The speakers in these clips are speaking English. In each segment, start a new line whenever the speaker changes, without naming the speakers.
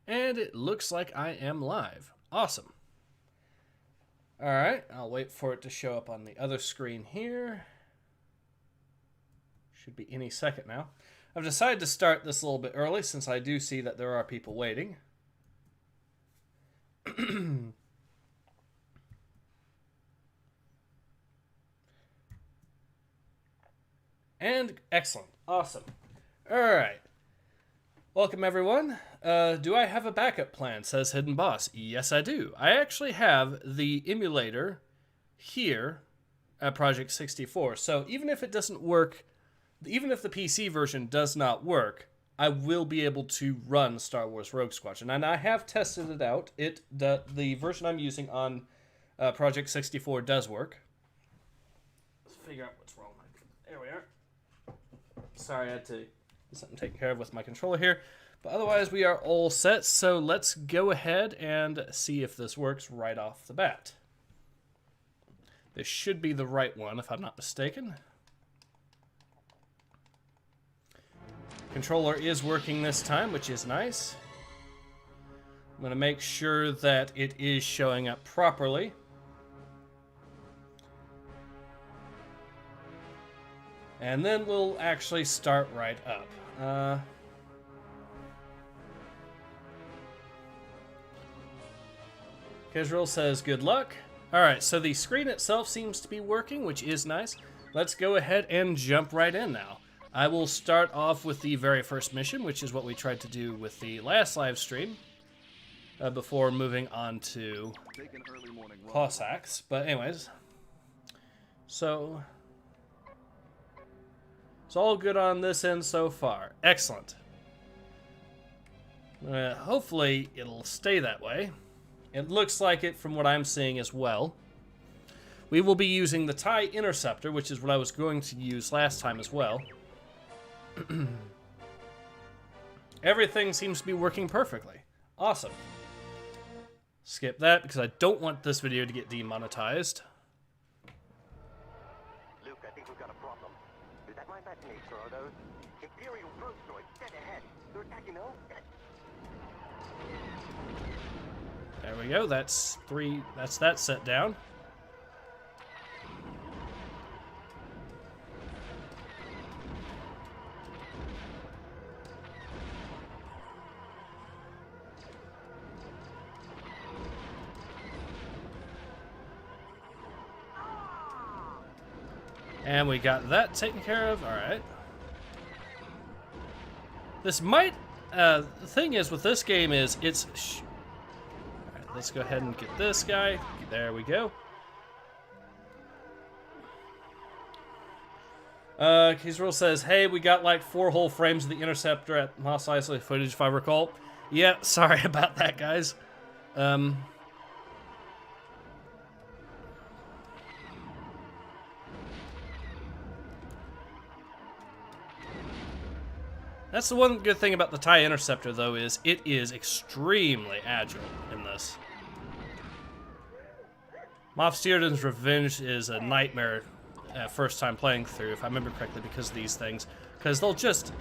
And it looks like I am live. Awesome. Alright, I'll wait for it to show up on the other screen here. Should be any second now. I've decided to start this a little bit early since I do see that there are people waiting. And excellent. Awesome. Alright. Welcome, everyone. Do I have a backup plan, says Hidden Boss. Yes, I do. I actually have the emulator here at Project 64. So even if it doesn't work, even if the PC version does not work, I will be able to run Star Wars Rogue Squadron. And I have tested it out. The version I'm using on Project 64 does work. Let's figure out what's wrong. There we are. Sorry, I had to get something taken care of with my controller here. But otherwise, we are all set. So let's go ahead and see if this works right off the bat. This should be the right one, if I'm not mistaken. Controller is working this time, which is nice. I'm going to make sure that it is showing up properly. And then we'll actually start right up. Kisril says, good luck. Alright, so the screen itself seems to be working, which is nice. Let's go ahead and jump right in now. I will start off with the very first mission, which is what we tried to do with the last live stream, before moving on to Cossacks. But anyways, so it's all good on this end so far. Excellent. Hopefully it'll stay that way. It looks like it from what I'm seeing as well. We will be using the TIE Interceptor, which is what I was going to use last time as well. Everything seems to be working perfectly. Awesome. Skip that because I don't want this video to get demonetized.
Luke, I think we've got a problem. Is that my imagination or are those imperial growth droids dead ahead? They're attacking those?
There we go. That's three. That's that set down. And we got that taken care of. All right. This might. The thing is with this game is it's. All right, let's go ahead and get this guy. There we go. Kisril says, "Hey, we got like 4 whole frames of the Interceptor at Mos Eisley footage, if I recall." Yeah, sorry about that, guys. That's the one good thing about the TIE Interceptor, though, is it is extremely agile in this. Moff Steerden's Revenge is a nightmare first time playing through, if I remember correctly, because of these things. Because they'll just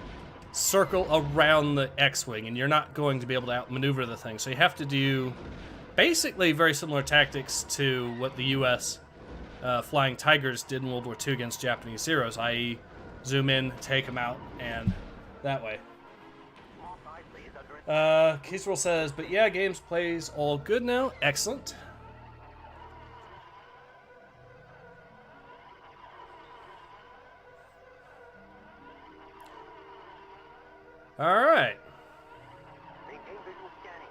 circle around the X-Wing, and you're not going to be able to outmaneuver the thing. So you have to do basically very similar tactics to what the U.S. Flying Tigers did in World War II against Japanese Zeros, i.e. zoom in, take them out, and that way. Kisril says, but yeah, games plays all good now. Excellent. All right.
Maintain visual scanning.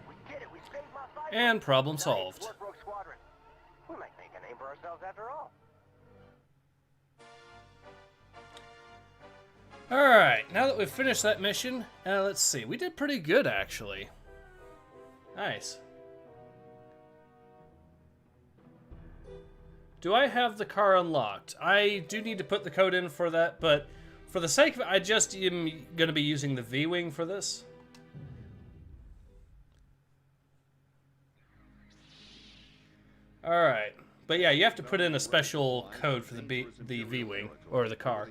We did it. We saved my fight.
And problem solved.
Nice work, Rogue Squadron. We might make a name for ourselves after all.
Alright, now that we've finished that mission, let's see. We did pretty good, actually. Nice. Do I have the car unlocked? I do need to put the code in for that, but for the sake of it, I just am going to be using the V-Wing for this. Alright. But yeah, you have to put in a special code for the V-Wing, or the car.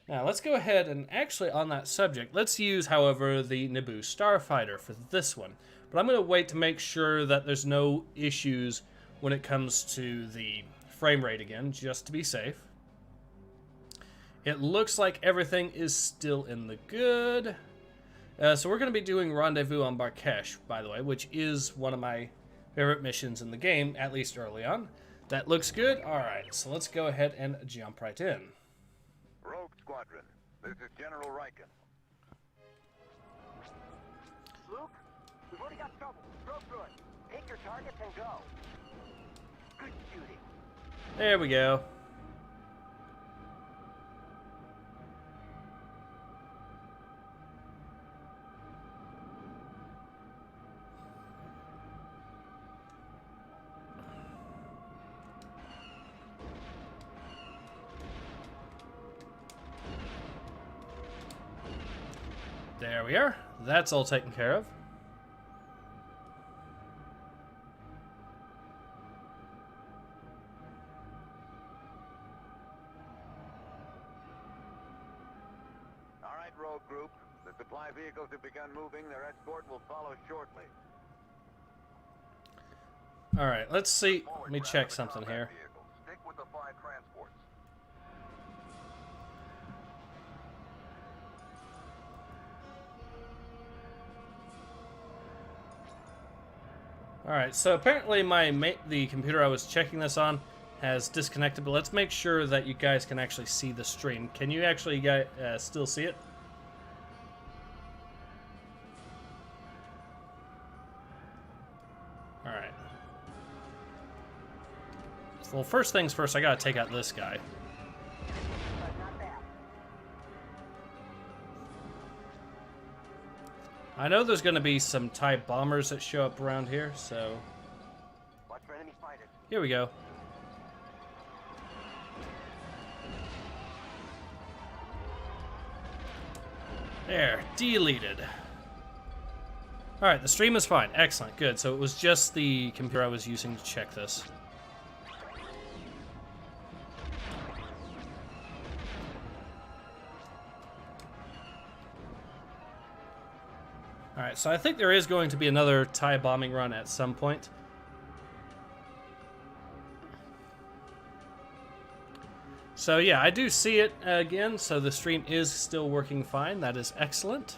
Now, let's go ahead and actually, on that subject, let's use, however, the Naboo Starfighter for this one. But I'm going to wait to make sure that there's no issues when it comes to the frame rate again, just to be safe. It looks like everything is still in the good. So we're going to be doing Rendezvous on Barkesh, by the way, which is one of my favorite missions in the game, at least early on. That looks good. Alright, so let's go ahead and jump right in.
Rogue Squadron, this is General Riken. Luke, we've already got trouble. Real good. Take your targets and go. Good shooting.
There we go. There we are. That's all taken care of.
All right, Rogue Group. The supply vehicles have begun moving. Their escort will follow shortly.
All right, let's see. Let me check something here.
Stick with the 5 transports.
Alright, so apparently the computer I was checking this on has disconnected, but let's make sure that you guys can actually see the stream. Can you actually still see it? Alright. Well, first things first, I gotta take out this guy. I know there's going to be some TIE bombers that show up around here, so...
Watch for enemy fighters.
Here we go. There, deleted. Alright, the stream is fine. Excellent, good. So it was just the computer I was using to check this. Alright, so I think there is going to be another TIE bombing run at some point. So yeah, I do see it again, so the stream is still working fine. That is excellent.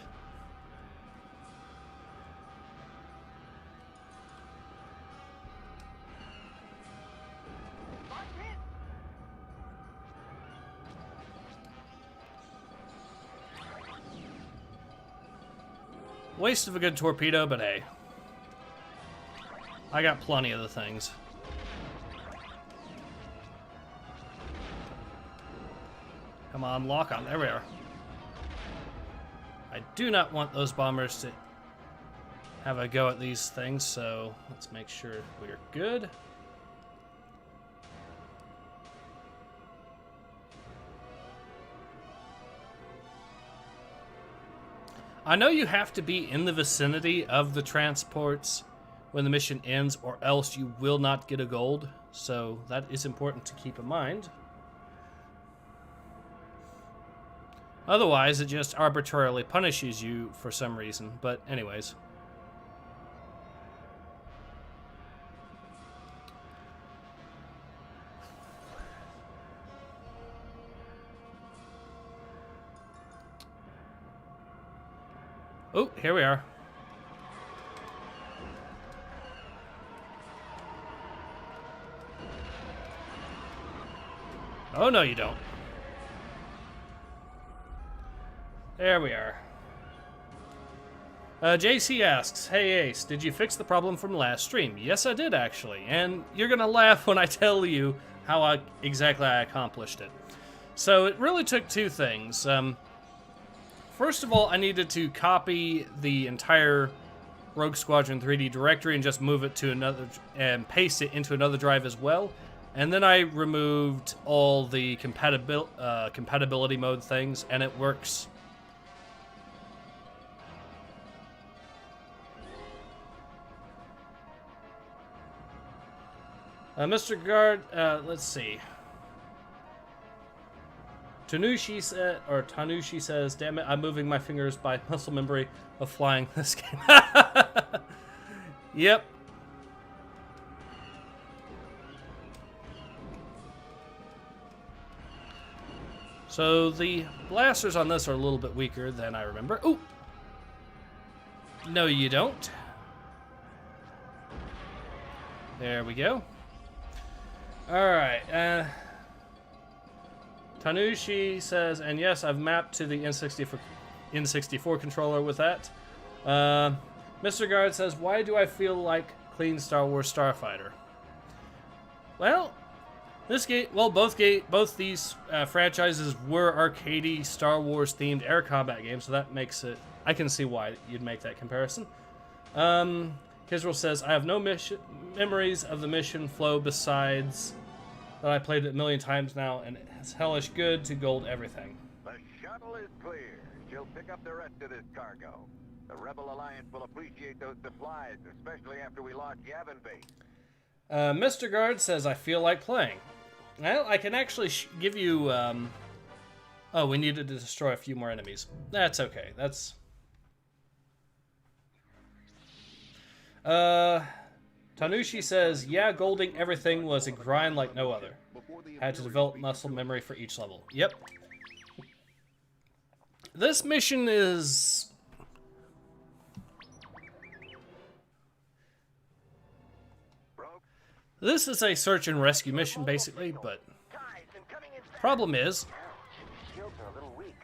Waste of a good torpedo, but hey. I got plenty of the things. Come on, lock on. There we are. I do not want those bombers to have a go at these things, so let's make sure we're good. I know you have to be in the vicinity of the transports when the mission ends, or else you will not get a gold, so that is important to keep in mind. Otherwise, it just arbitrarily punishes you for some reason, but anyways. Oh, here we are. Oh, no, you don't. There we are. JC asks, hey Ace, did you fix the problem from last stream? Yes, I did, actually. And you're gonna laugh when I tell you how exactly I accomplished it. So it really took two things. First of all, I needed to copy the entire Rogue Squadron 3D directory and just move it to another, and paste it into another drive as well. And then I removed all the compatibility mode things, and it works. Mr. Guard, let's see. Tanushi says, "Damn it, I'm moving my fingers by muscle memory of flying this game." Yep. So the blasters on this are a little bit weaker than I remember. Ooh! No, you don't. There we go. Alright, Tanushi says, and yes, I've mapped to the N64 controller with that. Mr. Guard says, why do I feel like clean Star Wars Starfighter? Well, this game, well, both these franchises were arcadey Star Wars themed air combat games, so that makes it, I can see why you'd make that comparison. Kisrel says, I have no memories of the mission flow besides that I played it a million times now, and it's hellish good to gold everything.
The shuttle is clear. She'll pick up the rest of this cargo. The Rebel Alliance will appreciate those supplies, especially after we lost Yavin Base.
Mr. Guard says, I feel like playing. Well, I can actually give you, oh, we needed to destroy a few more enemies. That's okay. That's... Tanushi says, yeah, golding everything was a grind like no other. Had to develop muscle memory for each level. Yep. This mission is... This is a search and rescue mission, basically, but... Problem is...
Shields are a little weak.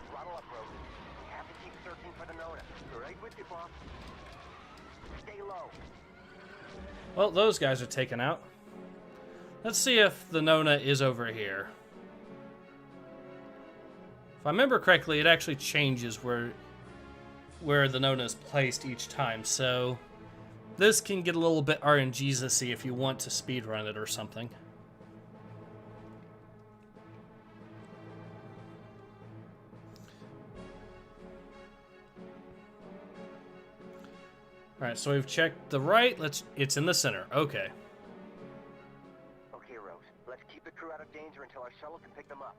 Throttle up, Rogue. We have to keep searching for the Nona. Right with you, boss. Stay low.
Well, those guys are taken out. Let's see if the Nona is over here. If I remember correctly, it actually changes where the Nona is placed each time, so this can get a little bit RNG-y if you want to speedrun it or something. Alright, so we've checked the right. It's in the center. Okay.
Okay, Rose. Let's keep the crew out of danger until our shuttle can pick them up.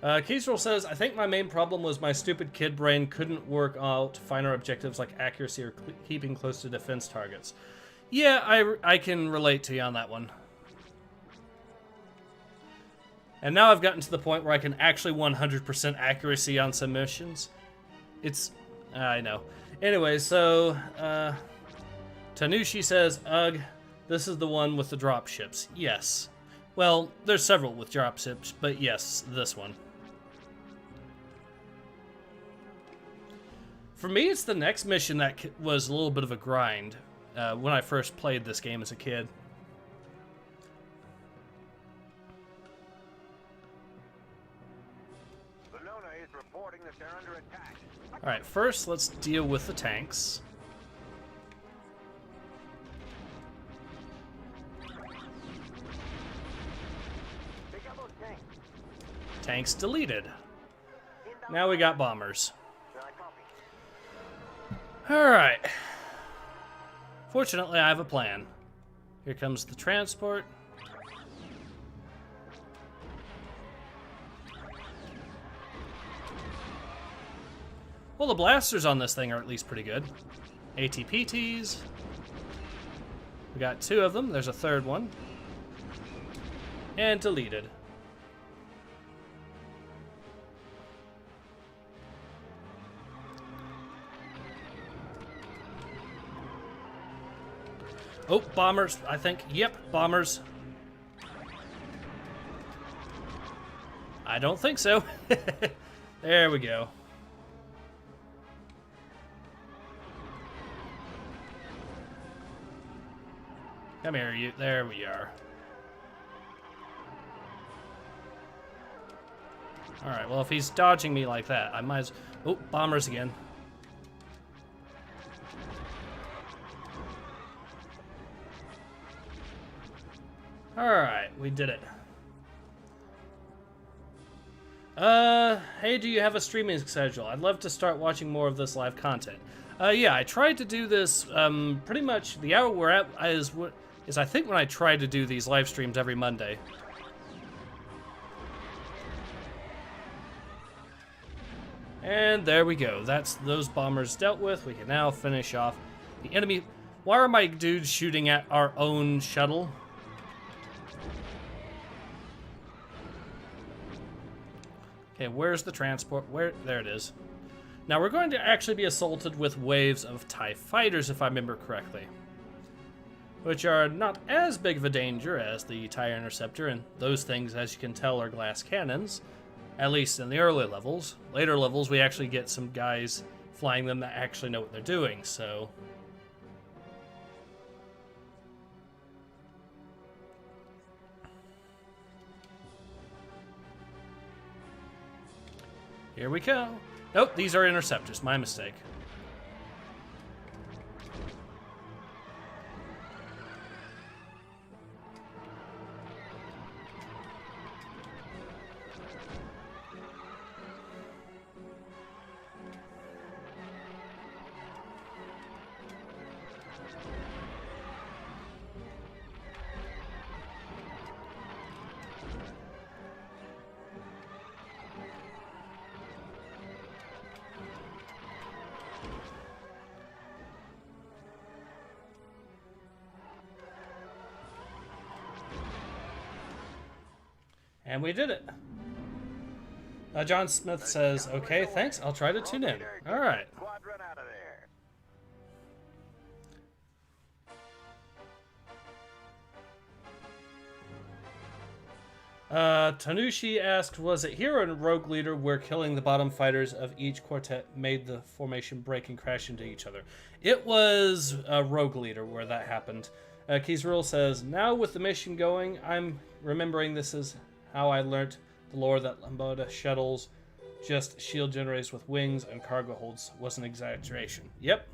Keysrel says, I think my main problem was my stupid kid brain couldn't work out finer objectives like accuracy or keeping close to defense targets. Yeah, I can relate to you on that one. And now I've gotten to the point where I can actually 100% accuracy on some missions. It's... I know. Anyway, so... Tanushi says, ugh, this is the one with the dropships. Yes. Well, there's several with dropships, but yes, this one. For me, it's the next mission that was a little bit of a grind when I first played this game as a kid.
The Nona is reporting that they're under attack.
Alright, first let's deal with the tanks.
Take out those tanks.
Tanks deleted. Now we got bombers. Alright. Fortunately, I have a plan. Here comes the transport. Well, the blasters on this thing are at least pretty good. ATPTs. We got 2 of them. There's a third one. And deleted. Oh, bombers, I think. Yep, bombers. I don't think so. There we go. Come here, you. There we are. Alright, well, if he's dodging me like that, I might as... Oh, bombers again. Alright, we did it. Hey, do you have a streaming schedule? I'd love to start watching more of this live content. Yeah, I tried to do this, pretty much the hour we're at is I think when I tried to do these live streams every Monday. And there we go. That's those bombers dealt with. We can now finish off the enemy. Why are my dudes shooting at our own shuttle? Okay, where's the transport? There it is. Now we're going to actually be assaulted with waves of TIE fighters, if I remember correctly, which are not as big of a danger as the TIE Interceptor, and those things, as you can tell, are glass cannons, at least in the early levels. Later levels, we actually get some guys flying them that actually know what they're doing, so... Here we go. Nope, these are interceptors. My mistake. And we did it. John Smith says, okay, thanks. I'll try to tune in. All right.
Squadron out of there.
Tanushi asked, was it here in Rogue Leader where killing the bottom fighters of each quartet made the formation break and crash into each other? It was Rogue Leader where that happened. Keysrule says, now with the mission going, I'm remembering this is how I learnt the lore that Lambda shuttles, just shield generators with wings and cargo holds, was an exaggeration. Yep.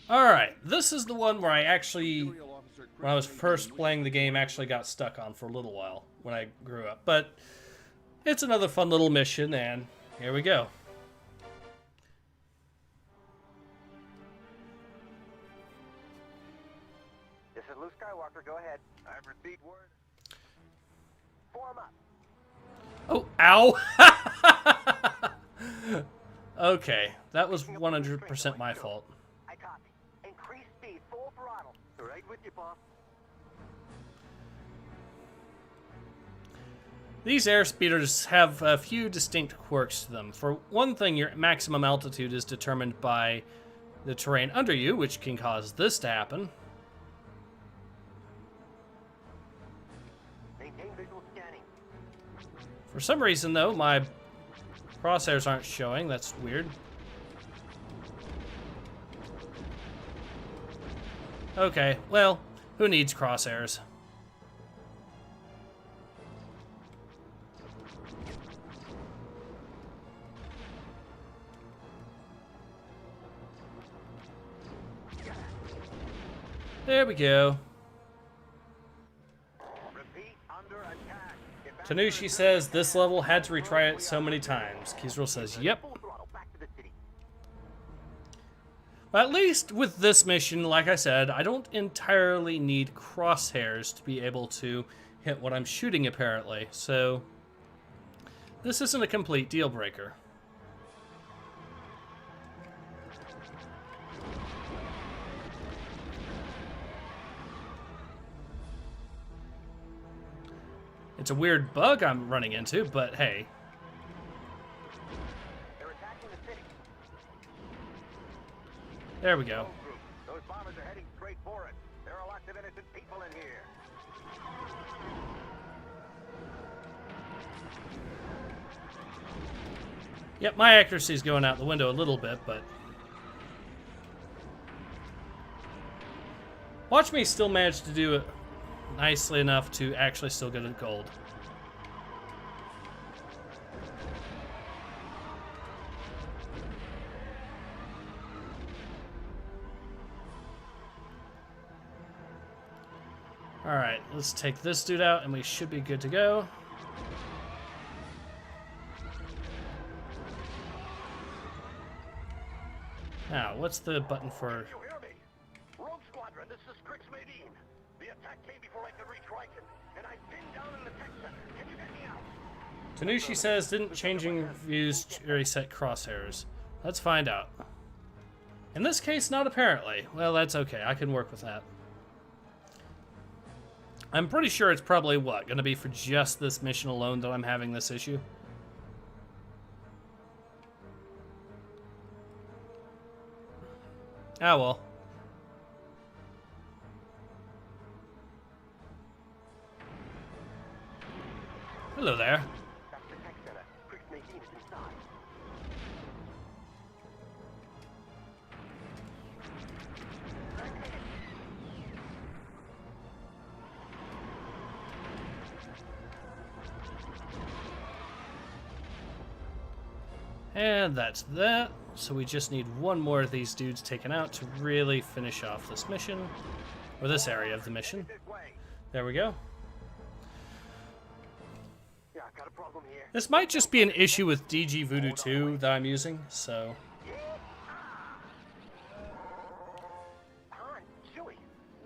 Alright, this is the one where I actually, when I was first playing the game, actually got stuck on for a little while when I grew up. But it's another fun little mission, and here we go.
This is Luke Skywalker. Go ahead. I've received word. Form up.
Oh, ow! Okay, that was 100% my fault.
I copy. Increase speed, full throttle. Right with you, boss.
These airspeeders have a few distinct quirks to them. For one thing, your maximum altitude is determined by the terrain under you, which can cause this to happen.
Maintain visual scanning.
For some reason, though, my crosshairs aren't showing. That's weird. Okay, well, who needs crosshairs? There we go.
Repeat, under attack.
Tanushi says this level had to retry it so many times. Keysrule says, yep.
Full throttle, back to the city.
But at least with this mission, like I said, I don't entirely need crosshairs to be able to hit what I'm shooting, apparently. So, this isn't a complete deal breaker. It's a weird bug I'm running into, but hey.
They're attacking the city.
There we go.
Those bombers are heading straight for it. There are lots of innocent people in here.
Yep, my accuracy's going out the window a little bit, but... watch me still manage to do it nicely enough to actually still get a gold. Alright, let's take this dude out and we should be good to go. Now, what's the button for...
Can you hear me? Rogue Squadron, this is Crix Medine. The attack came before I could reach Riken, and I've been down in the tech center. Can you get me out?
Tanushi says, didn't changing views reset crosshairs? Let's find out. In this case, not apparently. Well, that's okay. I can work with that. I'm pretty sure it's probably, what, going to be for just this mission alone that I'm having this issue? Ah, well. Hello there.
That's the tech center. Crix Medine is inside.
And that's that. So we just need one more of these dudes taken out to really finish off this mission. Or this area of the mission.
This way.
There we go.
Yeah, I got a problem here.
This might just be an issue with DG Voodoo 2 that I'm using, so...
Han, Chewie,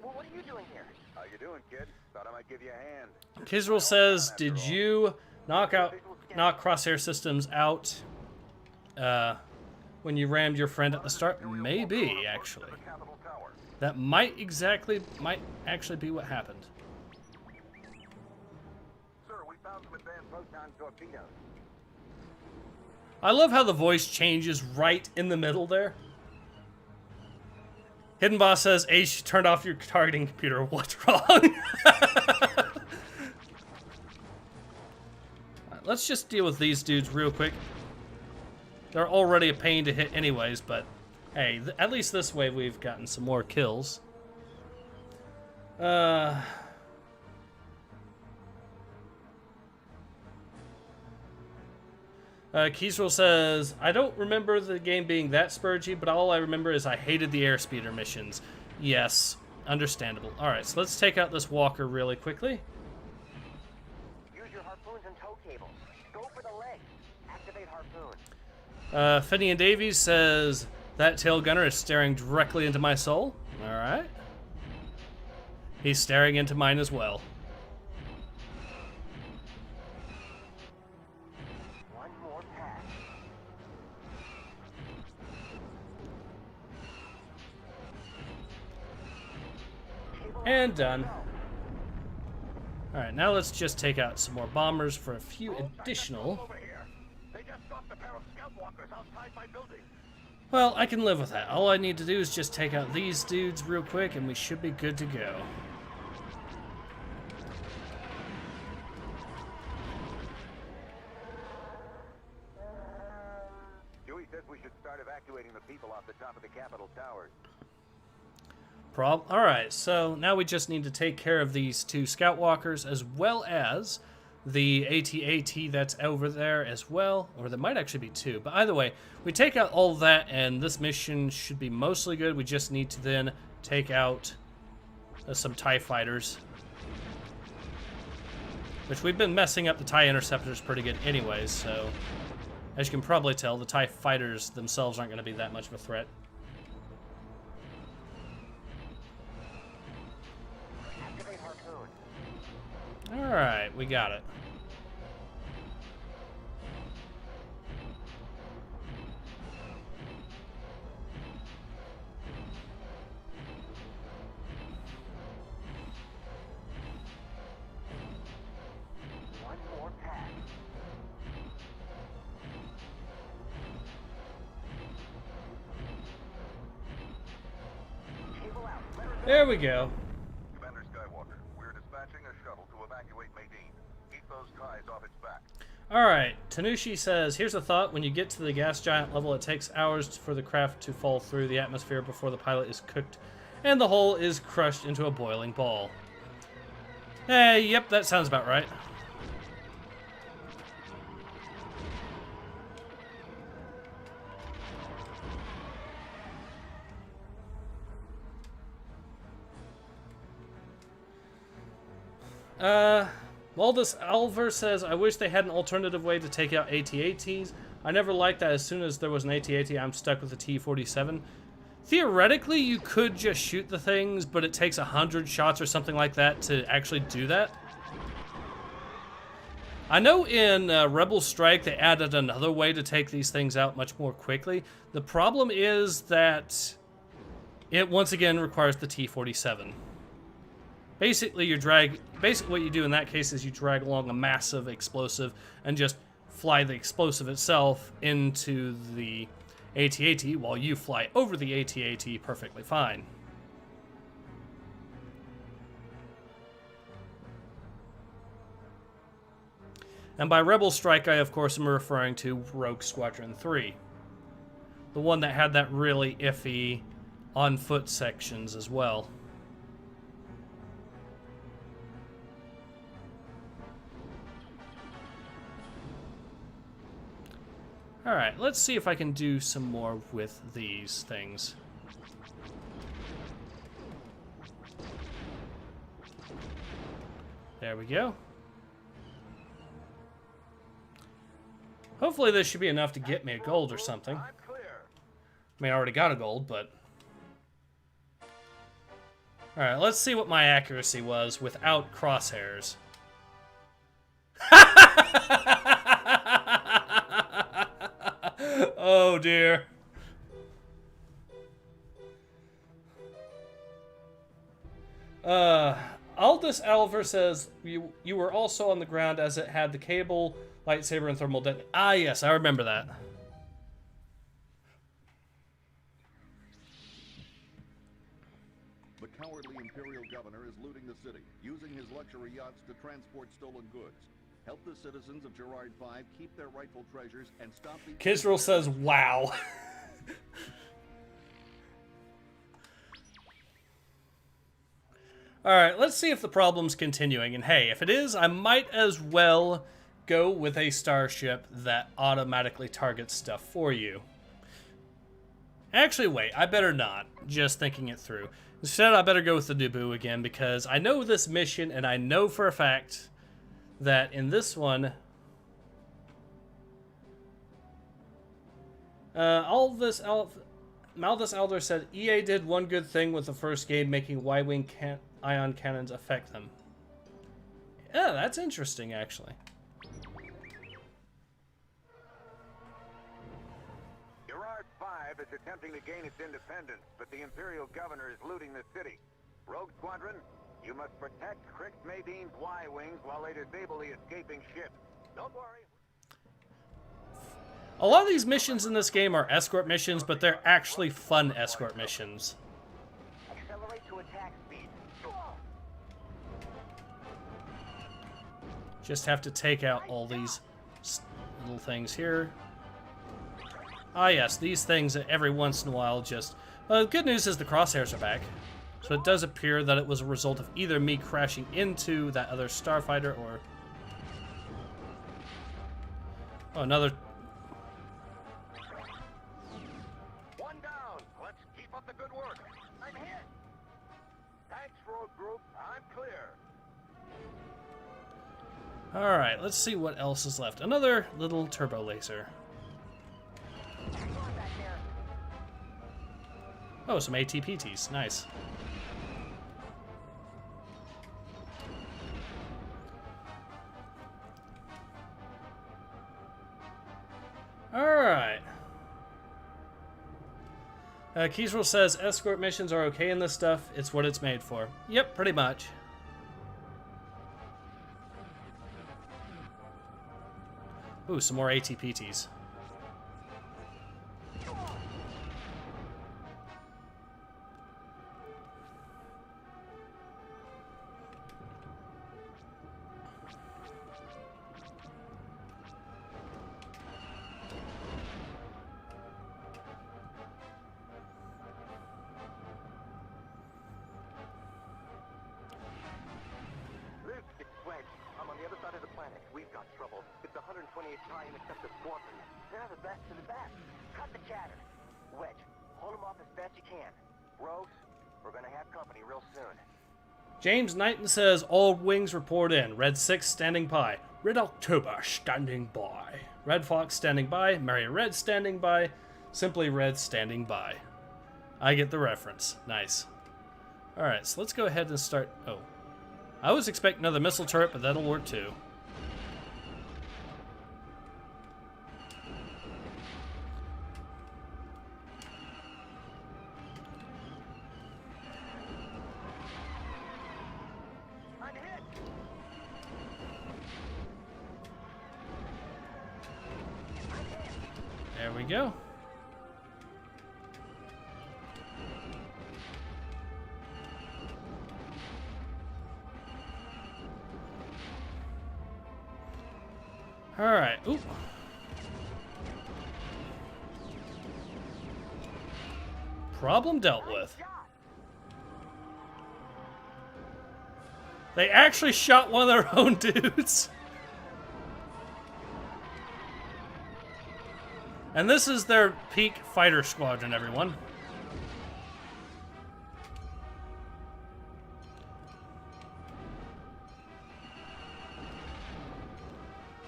what are you doing here? How you doing, kid? Thought I might give you a hand.
Kisrel says, did you knock crosshair systems out when you rammed your friend at the start? Maybe, actually. That might actually be what happened.
Sir, we found some advanced proton torpedoes.
I love how the voice changes right in the middle there. Hidden Boss says, Ace, you turned off your targeting computer. What's wrong? Alright, let's just deal with these dudes real quick. They're already a pain to hit anyways, but hey, at least this way we've gotten some more kills. Keysrel says, I don't remember the game being that spurgy, but all I remember is I hated the Airspeeder missions. Yes, understandable. Alright, so let's take out this walker really quickly.
Use your harpoons and tow cables. Go for the legs. Activate harpoon.
Finian Davies says, that tail gunner is staring directly into my soul. Alright. He's staring into mine as well.
One more pass.
And done. Alright, now let's just take out some more bombers for a few additional...
Over here. They just stopped a pair of scout walkers outside my building.
Well, I can live with that. All I need to do is just take out these dudes real quick and we should be good to go.
Dewey says we should start evacuating the people off the top of the Capitol towers.
Alright, so now we just need to take care of these two scout walkers as well as the AT-AT that's over there as well, or there might actually be two, but either way, we take out all of that and this mission should be mostly good. We just need to then take out some TIE fighters, which we've been messing up the TIE interceptors pretty good anyways, so as you can probably tell, the TIE fighters themselves aren't going to be that much of a threat.
Activate harpoon.
Alright, we got it.
One more pass. Cable out. Let her go.
There we go.
Commander Skywalker, we're dispatching a shuttle to evacuate Medine. Keep those ties off its back.
Alright, Tanushi says, here's a thought. When you get to the gas giant level, it takes hours for the craft to fall through the atmosphere before the pilot is cooked and the hull is crushed into a boiling ball. Hey, yep, that sounds about right. Maldus Alver says, I wish they had an alternative way to take out AT-ATs. I never liked that. As soon as there was an AT-AT, I'm stuck with the T-47. Theoretically, you could just shoot the things, but it takes 100 shots or something like that to actually do that. I know in Rebel Strike, they added another way to take these things out much more quickly. The problem is that it, once again, requires the T-47. Basically, what you do in that case is you drag along a massive explosive and just fly the explosive itself into the AT-AT while you fly over the AT-AT perfectly fine. And by Rebel Strike, I of course am referring to Rogue Squadron 3. The one that had that really iffy on-foot sections as well. Alright, let's see if I can do some more with these things. There we go. Hopefully this should be enough to get me a gold or something. I mean, I already got a gold, but... Alright, let's see what my accuracy was without crosshairs. Oh dear. Aldous Alver says, you were also on the ground as it had the cable, lightsaber, and thermal detonation. Ah, yes, I remember that.
The cowardly imperial governor is looting the city, using his luxury yachts to transport stolen goods. Help the citizens of Gerard 5 keep their rightful treasures and stop the...
Kisril says, wow. Alright, let's see if the problem's continuing. And hey, if it is, I might as well go with a starship that automatically targets stuff for you. Actually, wait, I better not. Just thinking it through. Instead, I better go with the Naboo again, because I know this mission, and I know for a fact that in this one... Maldus Elder said, EA did one good thing with the first game, making Y-Wing ion cannons affect them. Yeah, that's interesting, actually.
Gerard 5 is attempting to gain its independence, but the Imperial governor is looting the city. Rogue Squadron, you must protect Crix Madine's Y-Wings while they disable the escaping ship. Don't worry.
A lot of these missions in this game are escort missions, but they're actually fun escort missions.
Accelerate to attack speed.
Just have to take out all these little things here. Ah yes, these things every once in a while just... the good news is the crosshairs are back. So it does appear that it was a result of either me crashing into that other starfighter or... Oh, another...
One down. Let's keep up the good work. I'm hit. Thanks, Rogue Group. I'm clear.
Alright, let's see what else is left. Another little turbo laser. Oh, some ATPTs. Nice. Alright. Kisril says, escort missions are okay in this stuff. It's what it's made for. Yep, pretty much. Ooh, some more ATPTs.
I'm on the other side of the planet. We've got trouble. It's 128th Battalion except the Squadron. They're the best of the best. Cut the chatter. Wedge, hold them off as best you can. Rogues, we're gonna have company real soon.
James Knighton says, all wings report in. Red 6 standing by. Red October standing by. Red Fox standing by. Mary Red standing by. Simply Red standing by. I get the reference. Nice. Alright, so let's go ahead and start... Oh. I was expecting another missile turret, but that'll work too. There we go. All right. Ooh. Problem dealt with. They actually shot one of their own dudes. And this is their peak fighter squadron, everyone.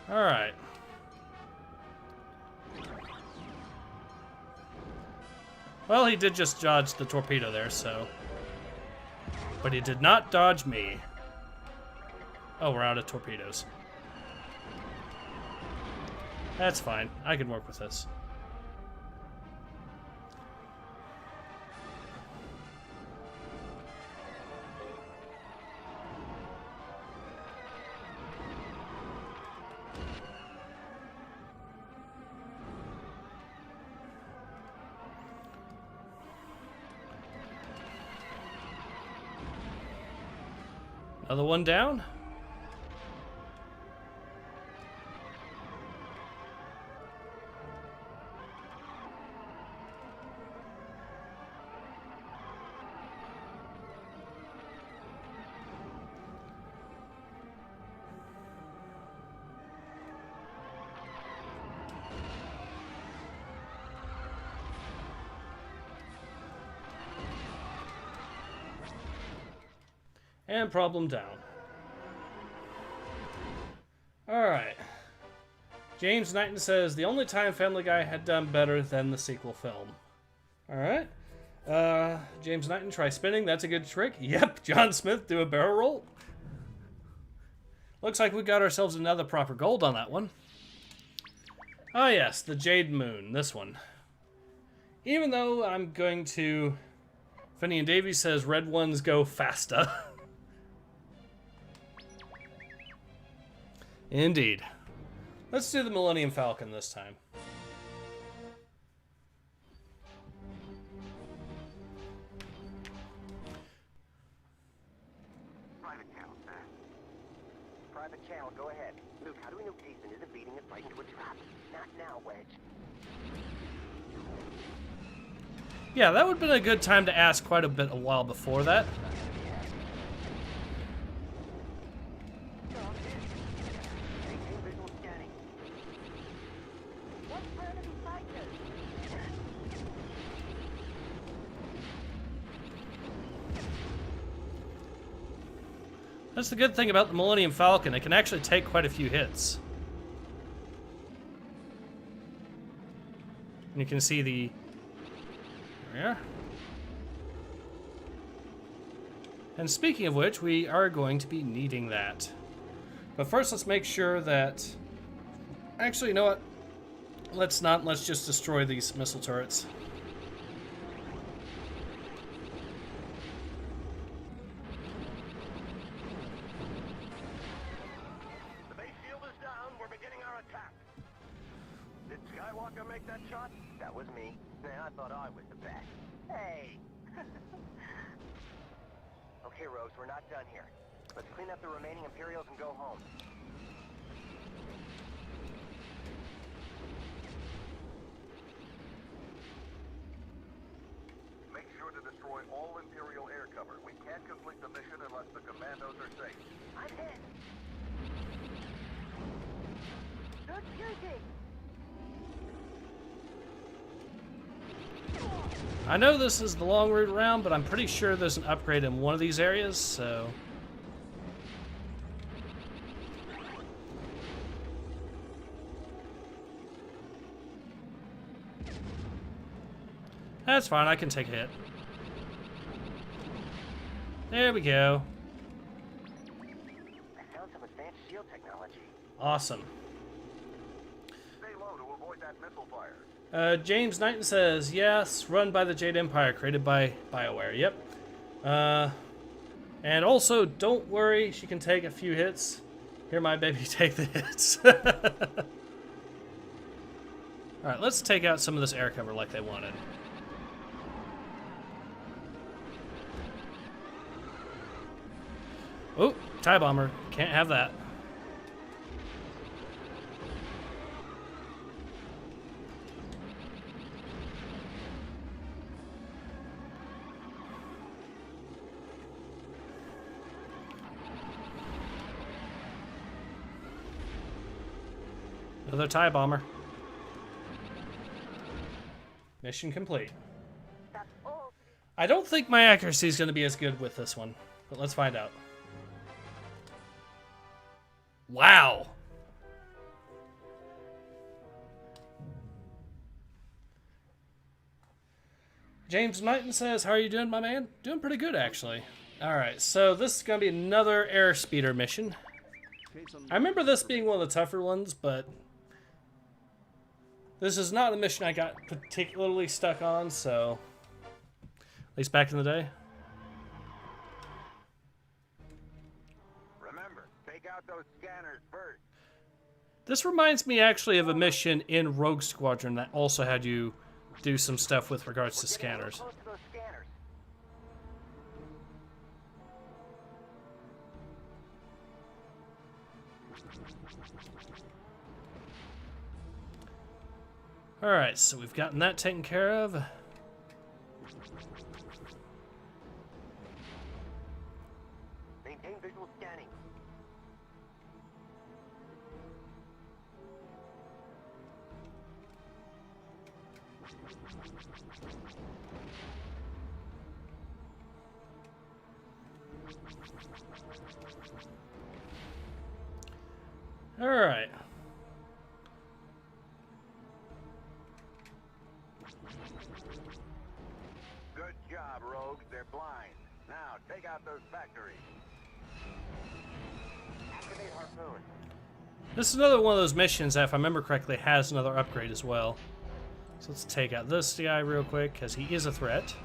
Alright. Well, he did just dodge the torpedo there, so... But he did not dodge me. Oh, we're out of torpedoes. That's fine. I can work with this. Another one down. And problem down. Alright. James Knighton says, the only time Family Guy had done better than the sequel film. Alright. James Knighton, try spinning. That's a good trick. Yep, John Smith, do a barrel roll. Looks like we got ourselves another proper gold on that one. Ah yes, the Jade Moon, this one. Even though I'm going to... Finney and Davey says red ones go faster. Indeed. Let's do the Millennium Falcon this time.
Private channel, sir. Private channel, go ahead. Luke, how do we know Jason isn't beating us right into a trap? Not now, Wedge.
Yeah, that would have been a good time to ask quite a while before that. That's the good thing about the Millennium Falcon. It can actually take quite a few hits. And you can see the... There we are. And speaking of which, we are going to be needing that. But first, let's make sure that... Actually, you know what? Let's not. Let's just destroy these missile turrets.
That was me. I thought I was the best. Hey! Okay, Rose, we're not done here. Let's clean up the remaining Imperials and go home.
Make sure to destroy all Imperial air cover. We can't complete the mission unless the commandos are safe.
I'm hit! Good shooting!
I know this is the long route around, but I'm pretty sure there's an upgrade in one of these areas, so... That's fine, I can take a hit. There we go.
I found some advanced shield technology.
Awesome.
Stay low to avoid that missile fire.
James Knighton says, yes, run by the Jade Empire, created by BioWare. Yep. And also, don't worry, she can take a few hits. Here, my baby, take the hits. Alright, let's take out some of this air cover like they wanted. Oh, TIE bomber. Can't have that. Another TIE bomber. Mission complete. I don't think my accuracy is going to be as good with this one, but let's find out. Wow. James Knighton says, how are you doing, my man? Doing pretty good, actually. Alright, so this is going to be another Airspeeder mission. I remember this being one of the tougher ones, but this is not a mission I got particularly stuck on, so at least back in the day.
Remember, take out those scanners first.
This reminds me actually of a mission in Rogue Squadron that also had you do some stuff with regards to scanners.
Close to those scanners.
Alright, so we've gotten that taken care of.
Maintain visual scanning.
Alright.
Good job, Rogues. They're blind. Now, take out those factories. Activate harpoon.
This is another one of those missions that, if I remember correctly, has another upgrade as well. So let's take out this guy real quick, because he is a threat.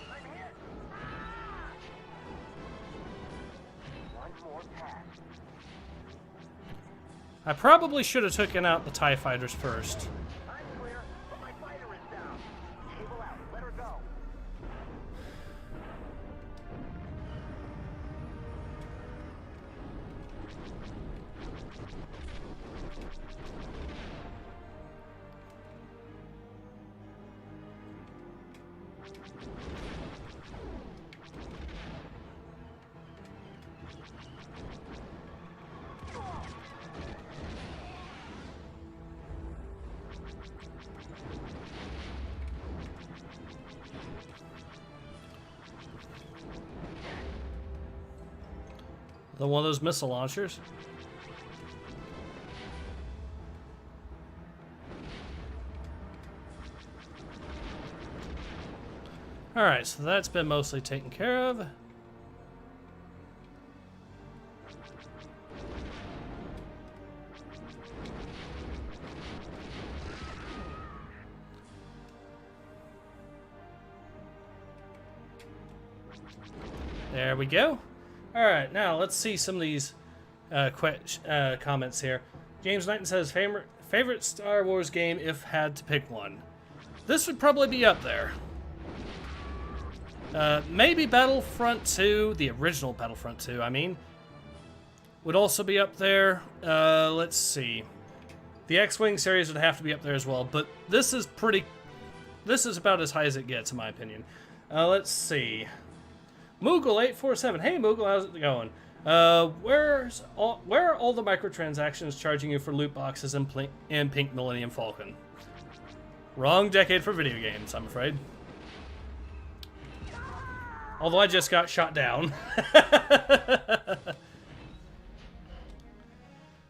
I'm hit. One more pass.
I probably should have taken out the TIE fighters first.
I'm clear, but my fighter is down. Cable out. Let her go.
The one of those missile launchers. Alright, so that's been mostly taken care of. There we go. Alright, now let's see some of these comments here. James Knighton says, favorite Star Wars game if had to pick one. This would probably be up there. Maybe Battlefront 2, the original Battlefront 2, I mean, would also be up there. Let's see. The X-Wing series would have to be up there as well, but this is about as high as it gets, in my opinion. Let's see. Moogle847. Hey Moogle, how's it going? Where are all the microtransactions charging you for loot boxes in Pink Millennium Falcon? Wrong decade for video games, I'm afraid. Although I just got shot down.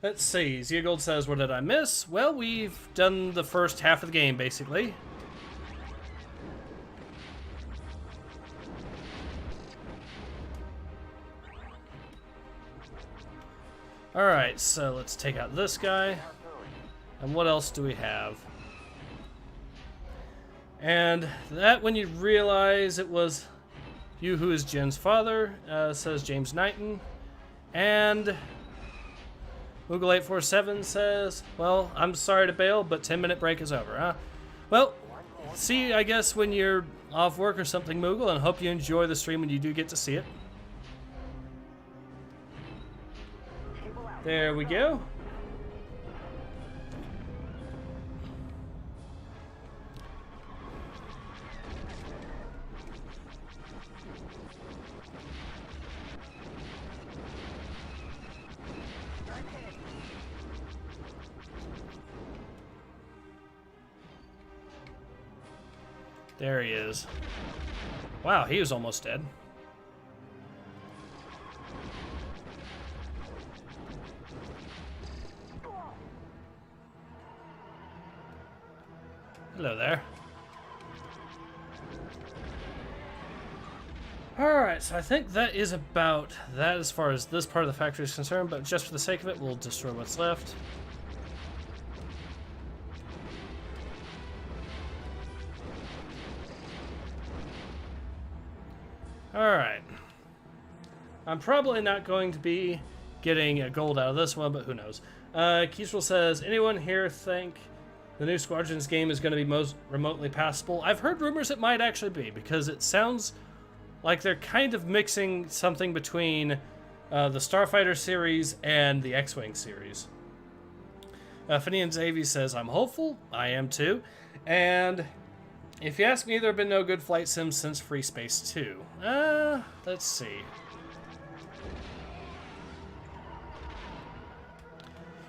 Let's see. Ziegold says, what did I miss? Well, we've done the first half of the game, basically. Alright, so let's take out this guy. And what else do we have? And that, when you realize it was you who is Jen's father, says James Knighton. And Moogle847 says, well, I'm sorry to bail, but 10-minute break is over, huh? Well, see, I guess, when you're off work or something, Moogle, and hope you enjoy the stream when you do get to see it. There we go. There he is. Wow, he was almost dead. Hello there. Alright, so I think that is about that as far as this part of the factory is concerned, but just for the sake of it, we'll destroy what's left. Alright. I'm probably not going to be getting a gold out of this one, but who knows. Keysrel says, anyone here think the new Squadrons game is going to be most remotely passable? I've heard rumors it might actually be, because it sounds like they're kind of mixing something between the Starfighter series and the X-Wing series. Finian Xavier says, I'm hopeful. I am too. And if you ask me, there have been no good flight sims since Free Space 2. Let's see.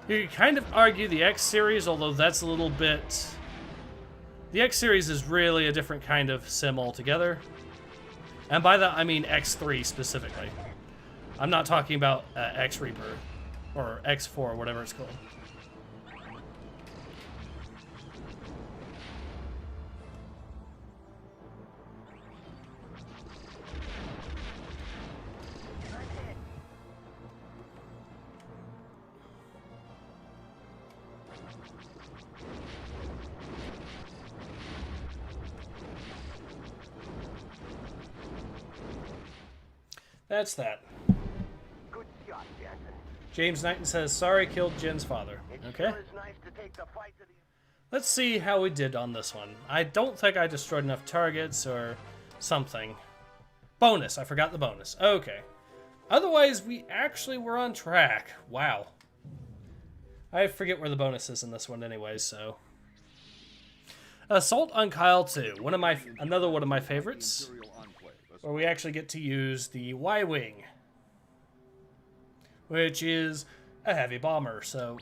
You could kind of argue the X series, although that's a little bit... The X series is really a different kind of sim altogether. And by that, I mean X3 specifically. I'm not talking about X Reaper, or X4, whatever it's called. That's that.
Good shot, Jackson.
James Knighton says, sorry, killed Jen's father. Okay.
Sure is nice to take the fight to the...
Let's see how we did on this one. I don't think I destroyed enough targets or something. Bonus. I forgot the bonus. Okay. Otherwise, we actually were on track. Wow. I forget where the bonus is in this one anyway, so... Assault on Kyle 2. Another one of my favorites. Where we actually get to use the Y-Wing, which is a heavy bomber, so...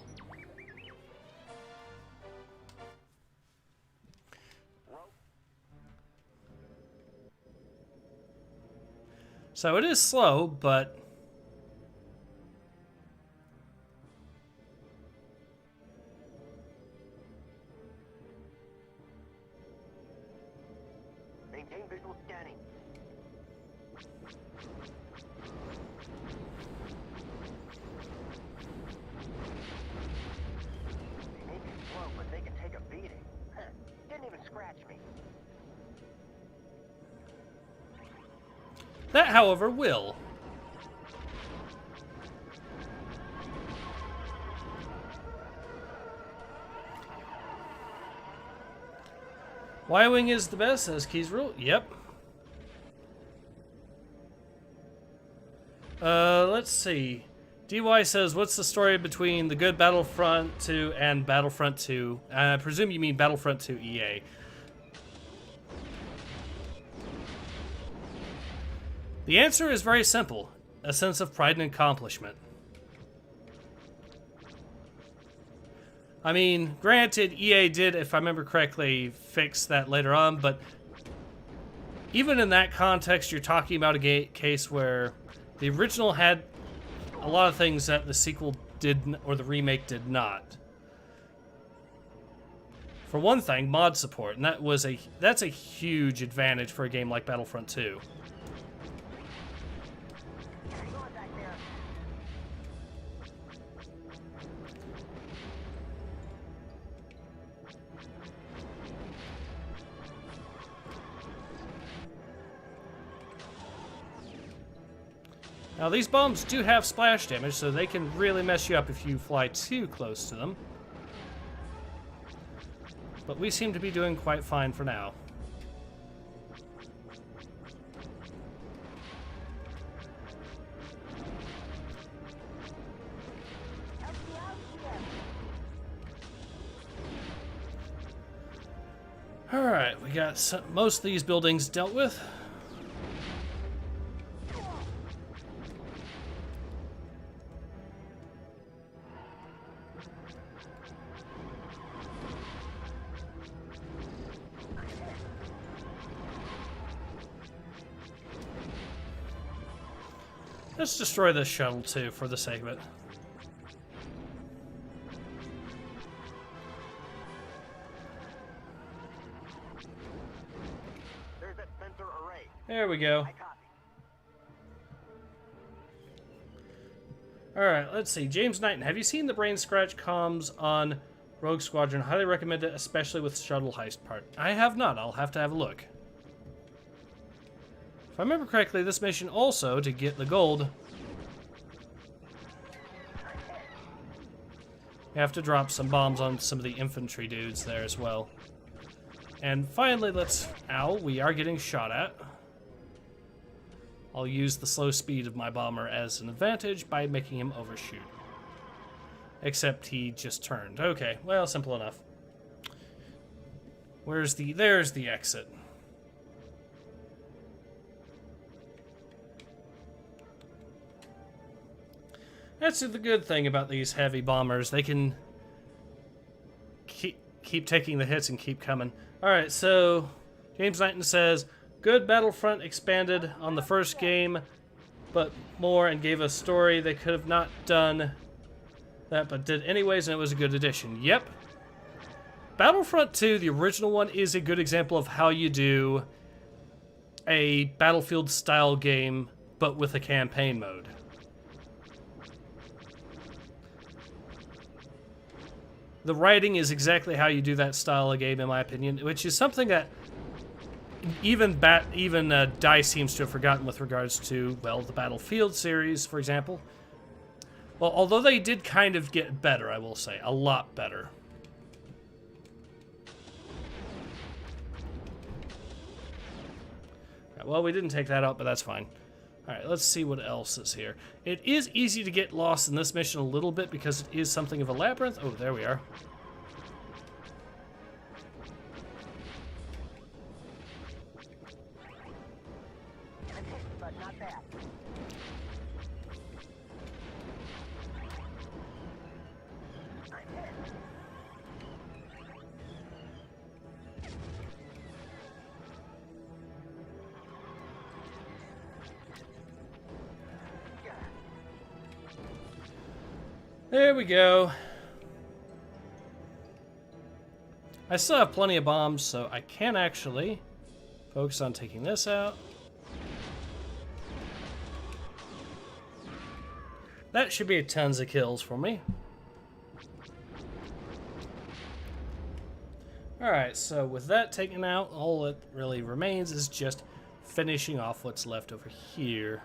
So it is slow, but...
Maintain visual scanning. They can take a beating. Didn't even scratch me.
That, however, will. Y-Wing is the best, says Keysrule. Yep. Let's see. DY says, what's the story between the good Battlefront 2 and Battlefront 2? I presume you mean Battlefront 2 EA. The answer is very simple. A sense of pride and accomplishment. I mean, granted, EA did, if I remember correctly, fix that later on, but even in that context, you're talking about a case where the original had a lot of things that the sequel or the remake did not. For one thing, mod support, and that's a huge advantage for a game like Battlefront 2. Now, these bombs do have splash damage, so they can really mess you up if you fly too close to them. But we seem to be doing quite fine for now. Alright, we got most of these buildings dealt with. Let's destroy this shuttle, too, for the sake of it.
There's that sensor array.
There we go.
I copy.
Alright, let's see. James Knighton, have you seen the Brain Scratch comms on Rogue Squadron? Highly recommend it, especially with shuttle heist part. I have not. I'll have to have a look. If I remember correctly, this mission also, to get the gold, you have to drop some bombs on some of the infantry dudes there as well. And finally, we are getting shot at. I'll use the slow speed of my bomber as an advantage by making him overshoot. Except he just turned. Okay, well, simple enough. There's the exit. That's the good thing about these heavy bombers. They can keep taking the hits and keep coming. Alright, so James Knighton says, good Battlefront expanded on the first game, but more and gave a story. They could have not done that, but did anyways, and it was a good addition. Yep. Battlefront 2, the original one, is a good example of how you do a Battlefield-style game, but with a campaign mode. The writing is exactly how you do that style of game, in my opinion, which is something that even DICE seems to have forgotten with regards to, well, the Battlefield series, for example. Well, although they did kind of get better, I will say. A lot better. Right, well, we didn't take that out, but that's fine. Alright, let's see what else is here. It is easy to get lost in this mission a little bit because it is something of a labyrinth. Oh, there we are.
But not bad.
There we go. I still have plenty of bombs, so I can actually focus on taking this out. That should be tons of kills for me. Alright, so with that taken out, all that really remains is just finishing off what's left over here.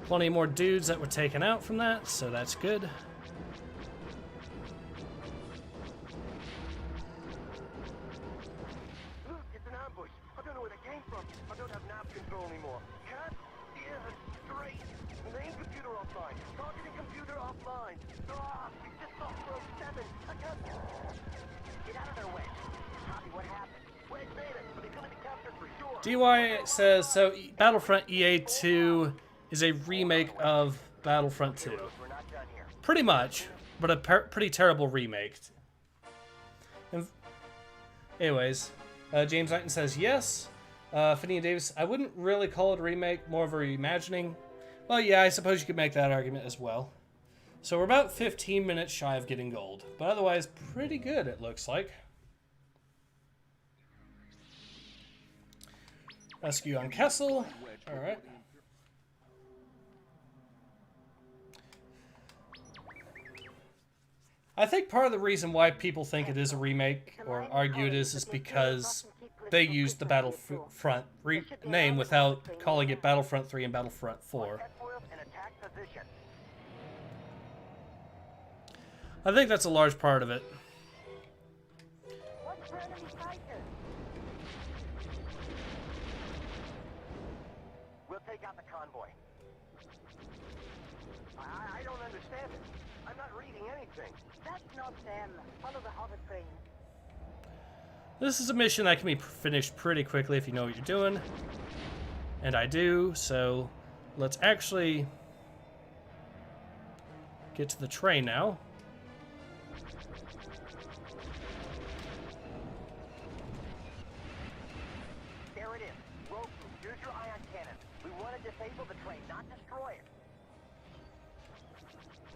Plenty more dudes that were taken out from that, so that's good.
Look, it's an ambush. I don't know where they came from. I don't have nav control anymore. Can't steer straight. Main computer offline. Targeting computer offline. We just lost Rogue 7. I can't... Get out of their way. Copy, what happened? Wedge made it, but he's gonna be captured for sure.
DY says, so Battlefront EA2 is a remake of Battlefront 2.
We're not done here.
Pretty much, but a pretty terrible remake. Anyways, James Knighton says yes. Finney and Davis, I wouldn't really call it a remake, more of a reimagining. Well, yeah, I suppose you could make that argument as well. So we're about 15 minutes shy of getting gold, but otherwise pretty good, it looks like. Rescue on Kessel. Alright. I think part of the reason why people think it is a remake, or argue it is because they used the Battlefront name without calling it Battlefront 3 and Battlefront 4. I think that's a large part of it.
We'll take out the convoy. I don't understand it. I'm not reading anything.
That's not them. Follow the hover train.
This is a mission that can be finished pretty quickly if you know what you're doing. And I do, so let's actually get to the train now.
There it is. Rogue, use your ion cannon. We want to disable the train, not destroy it.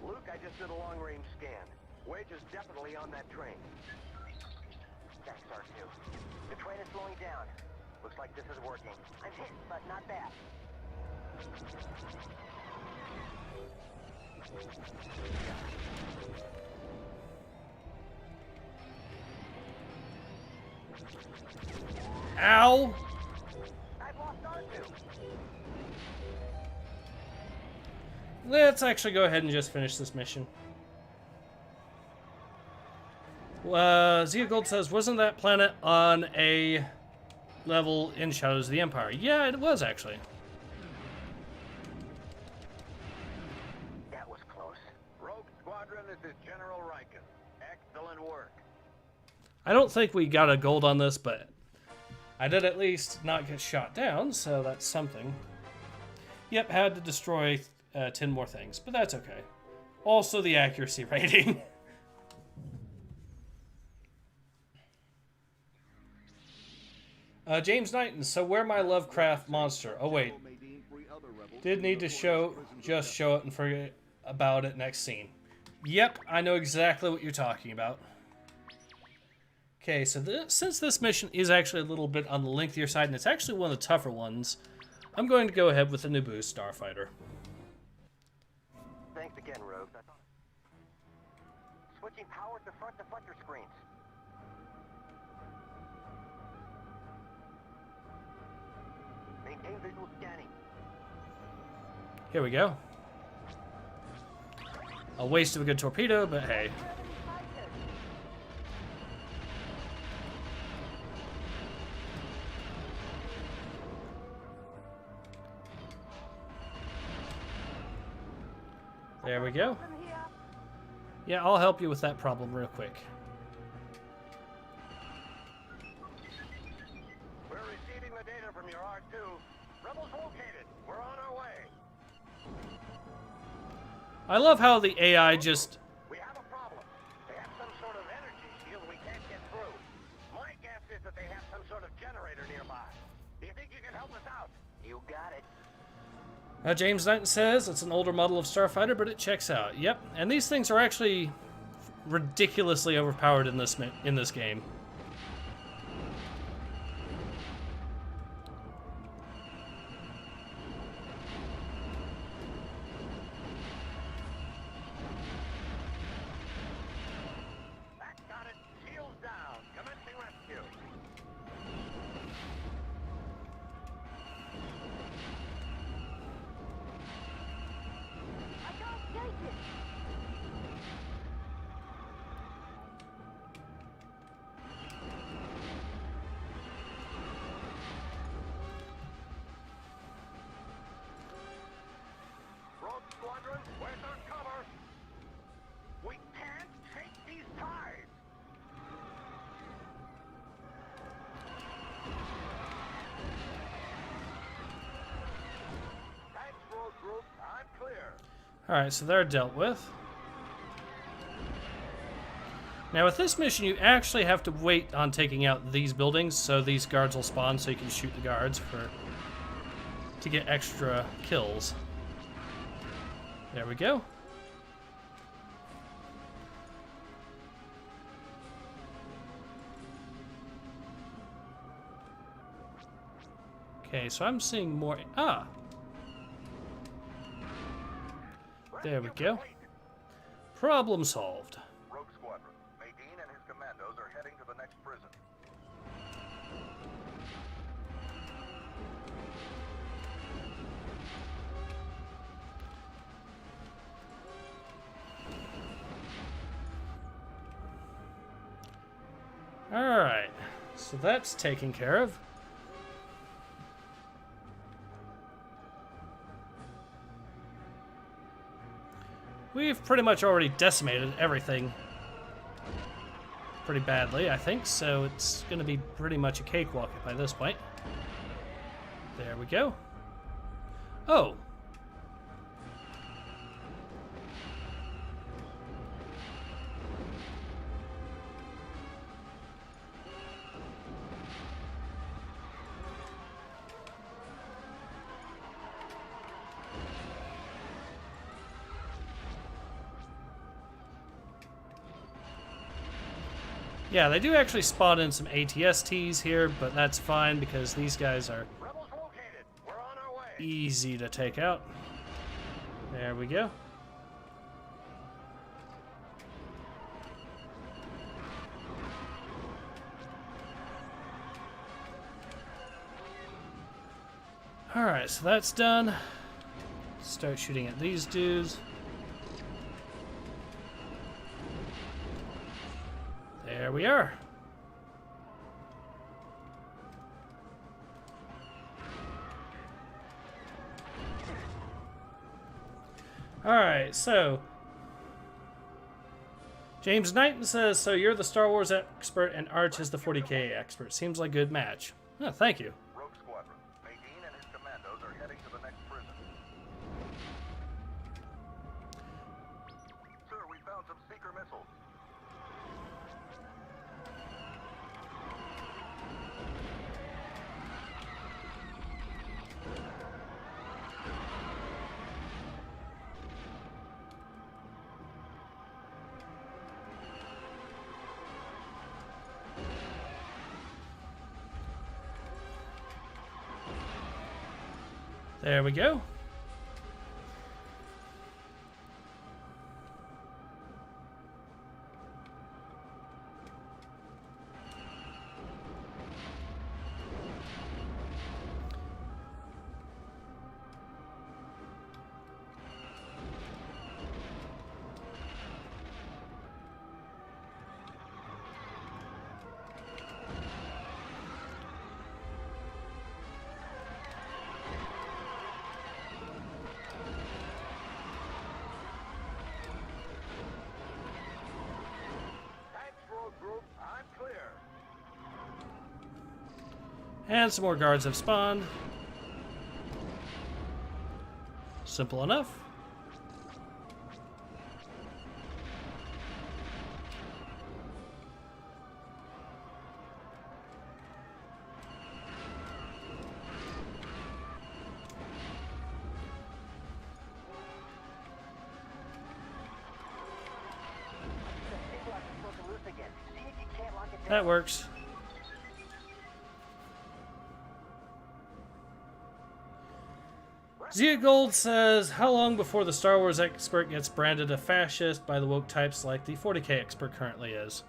Luke, I just did a long-range scan. Wedge is definitely on that train. Thanks, R2. The train is slowing down. Looks like this is working. I'm hit, but not bad.
Ow!
I've lost R2.
Let's actually go ahead and just finish this mission. Zia Gold says, wasn't that planet on a level in Shadows of the Empire? Yeah, it was actually.
That was close. Rogue Squadron, this is General Riken. Excellent work.
I don't think we got a gold on this, but I did at least not get shot down, so that's something. Yep, had to destroy 10 more things, but that's okay. Also the accuracy rating. James Knighton, so where my Lovecraft monster? Oh wait, did need to just show it and forget about it next scene. Yep, I know exactly what you're talking about. Okay, so since this mission is actually a little bit on the lengthier side, and it's actually one of the tougher ones, I'm going to go ahead with the Naboo Starfighter.
Thanks again, Rogue. Switching power to front deflector screens. Maintain visual scanning.
Here we go. A waste of a good torpedo, but hey. There we go. Yeah, I'll help you with that problem real quick.
We're receiving the data from your R2. Rebels located. We're on our way.
I love how the AI just...
We have a problem. They have some sort of energy shield we can't get through. My guess is that they have some sort of generator nearby. Do you think you can help us out? You got it.
James Knighton says it's an older model of Starfighter, but it checks out. Yep, and these things are actually ridiculously overpowered in this game.
That got it. Shields down. Commencing rescue.
I can't take it.
Rogue Squadron, where's our cover? We can't take these tides. Thanks, Rogue Group. I'm clear.
Alright, so they're dealt with. Now with this mission, you actually have to wait on taking out these buildings, so these guards will spawn so you can shoot the guards to get extra kills. There we go. Okay, so I'm seeing more. Ah! There we go. Problem solved.
Rogue Squadron. Nadine and his commandos are heading to the next prison.
Alright, so that's taken care of. We've pretty much already decimated everything pretty badly, I think, so it's going to be pretty much a cakewalk by this point. There we go. Oh! Yeah, they do actually spawn in some ATSTs here, but that's fine because these guys are
Rebels located. We're on our way.
easy to take out. There we go. Alright, so that's done. Start shooting at these dudes. There we are. Alright, so James Knighton says, so you're the Star Wars expert and Arch is the 40k expert. Seems like a good match. Oh, thank you.
Rogue Squadron. Nadine and his commandos are heading to the next prison. Sir, we found some seeker missiles.
There we go. And some more guards have spawned. Simple enough. That works. Zia Gold says, how long before the Star Wars expert gets branded a fascist by the woke types like the 40k expert currently is?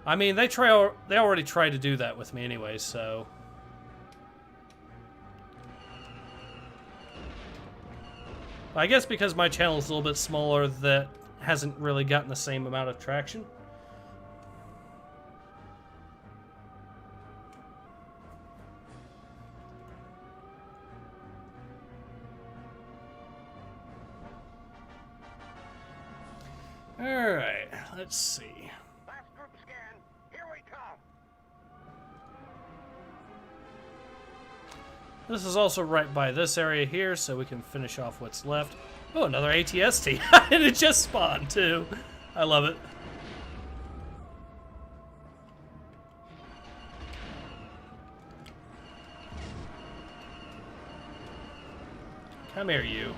I mean, they already try to do that with me anyway, so... I guess because my channel is a little bit smaller, that hasn't really gotten the same amount of traction. Alright, let's see.
Last group scan. Here we come.
This is also right by this area here, so we can finish off what's left. Oh, another ATST. And it just spawned, too. I love it. Come here, you.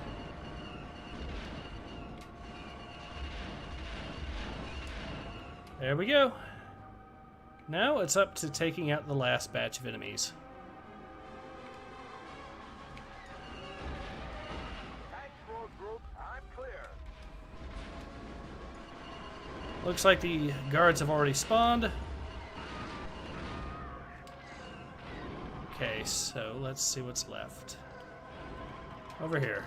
There we go. Now it's up to taking out the last batch of enemies. Looks like the guards have already spawned. Okay, so let's see what's left. Over here.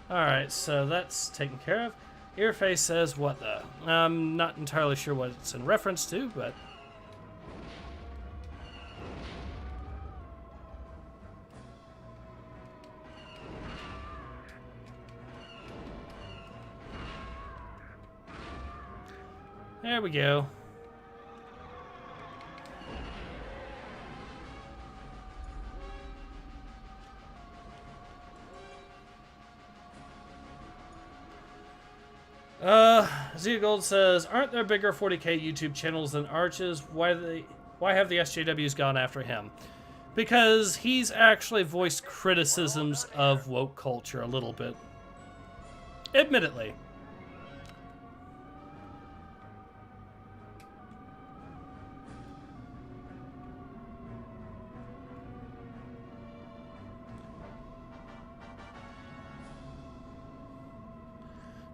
Alright, so that's taken care of. Earface says, what the? I'm not entirely sure what it's in reference to, but... There we go. Gold says, aren't there bigger 40k YouTube channels than Arches? Why have the SJWs gone after him? Because he's actually voiced criticisms of woke culture a little bit. Admittedly.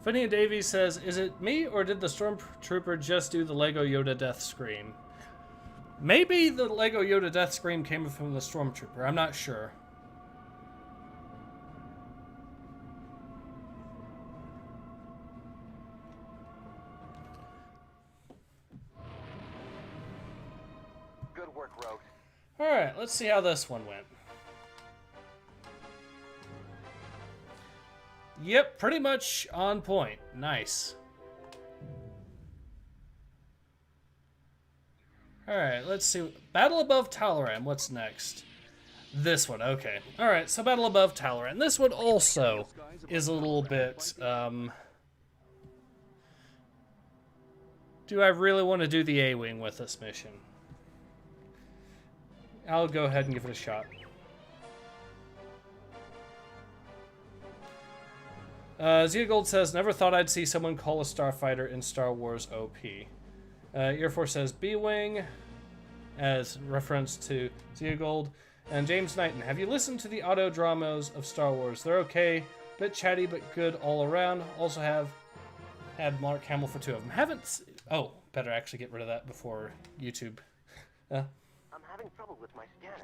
Finney Davies says, is it me or did the Stormtrooper just do the Lego Yoda death scream? Maybe the Lego Yoda death scream came from the Stormtrooper. I'm not sure.
Good work, Rogue.
Alright, let's see how this one went. Yep, pretty much on point. Nice. Alright, let's see. Battle Above Taloraan. What's next? This one, okay. Alright, so Battle Above Taloraan. This one also is a little bit, do I really want to do the A-Wing with this mission? I'll go ahead and give it a shot. Zia Gold says, never thought I'd see someone call a starfighter in Star Wars OP. Air Force says B-Wing, as reference to Zia Gold. And James Knighton, have you listened to the auto dramas of Star Wars? They're okay, bit chatty but good all around. Also have had Mark Hamill for 2 of them. Haven't... Oh, better actually get rid of that before YouTube.
I'm having trouble with my scanners.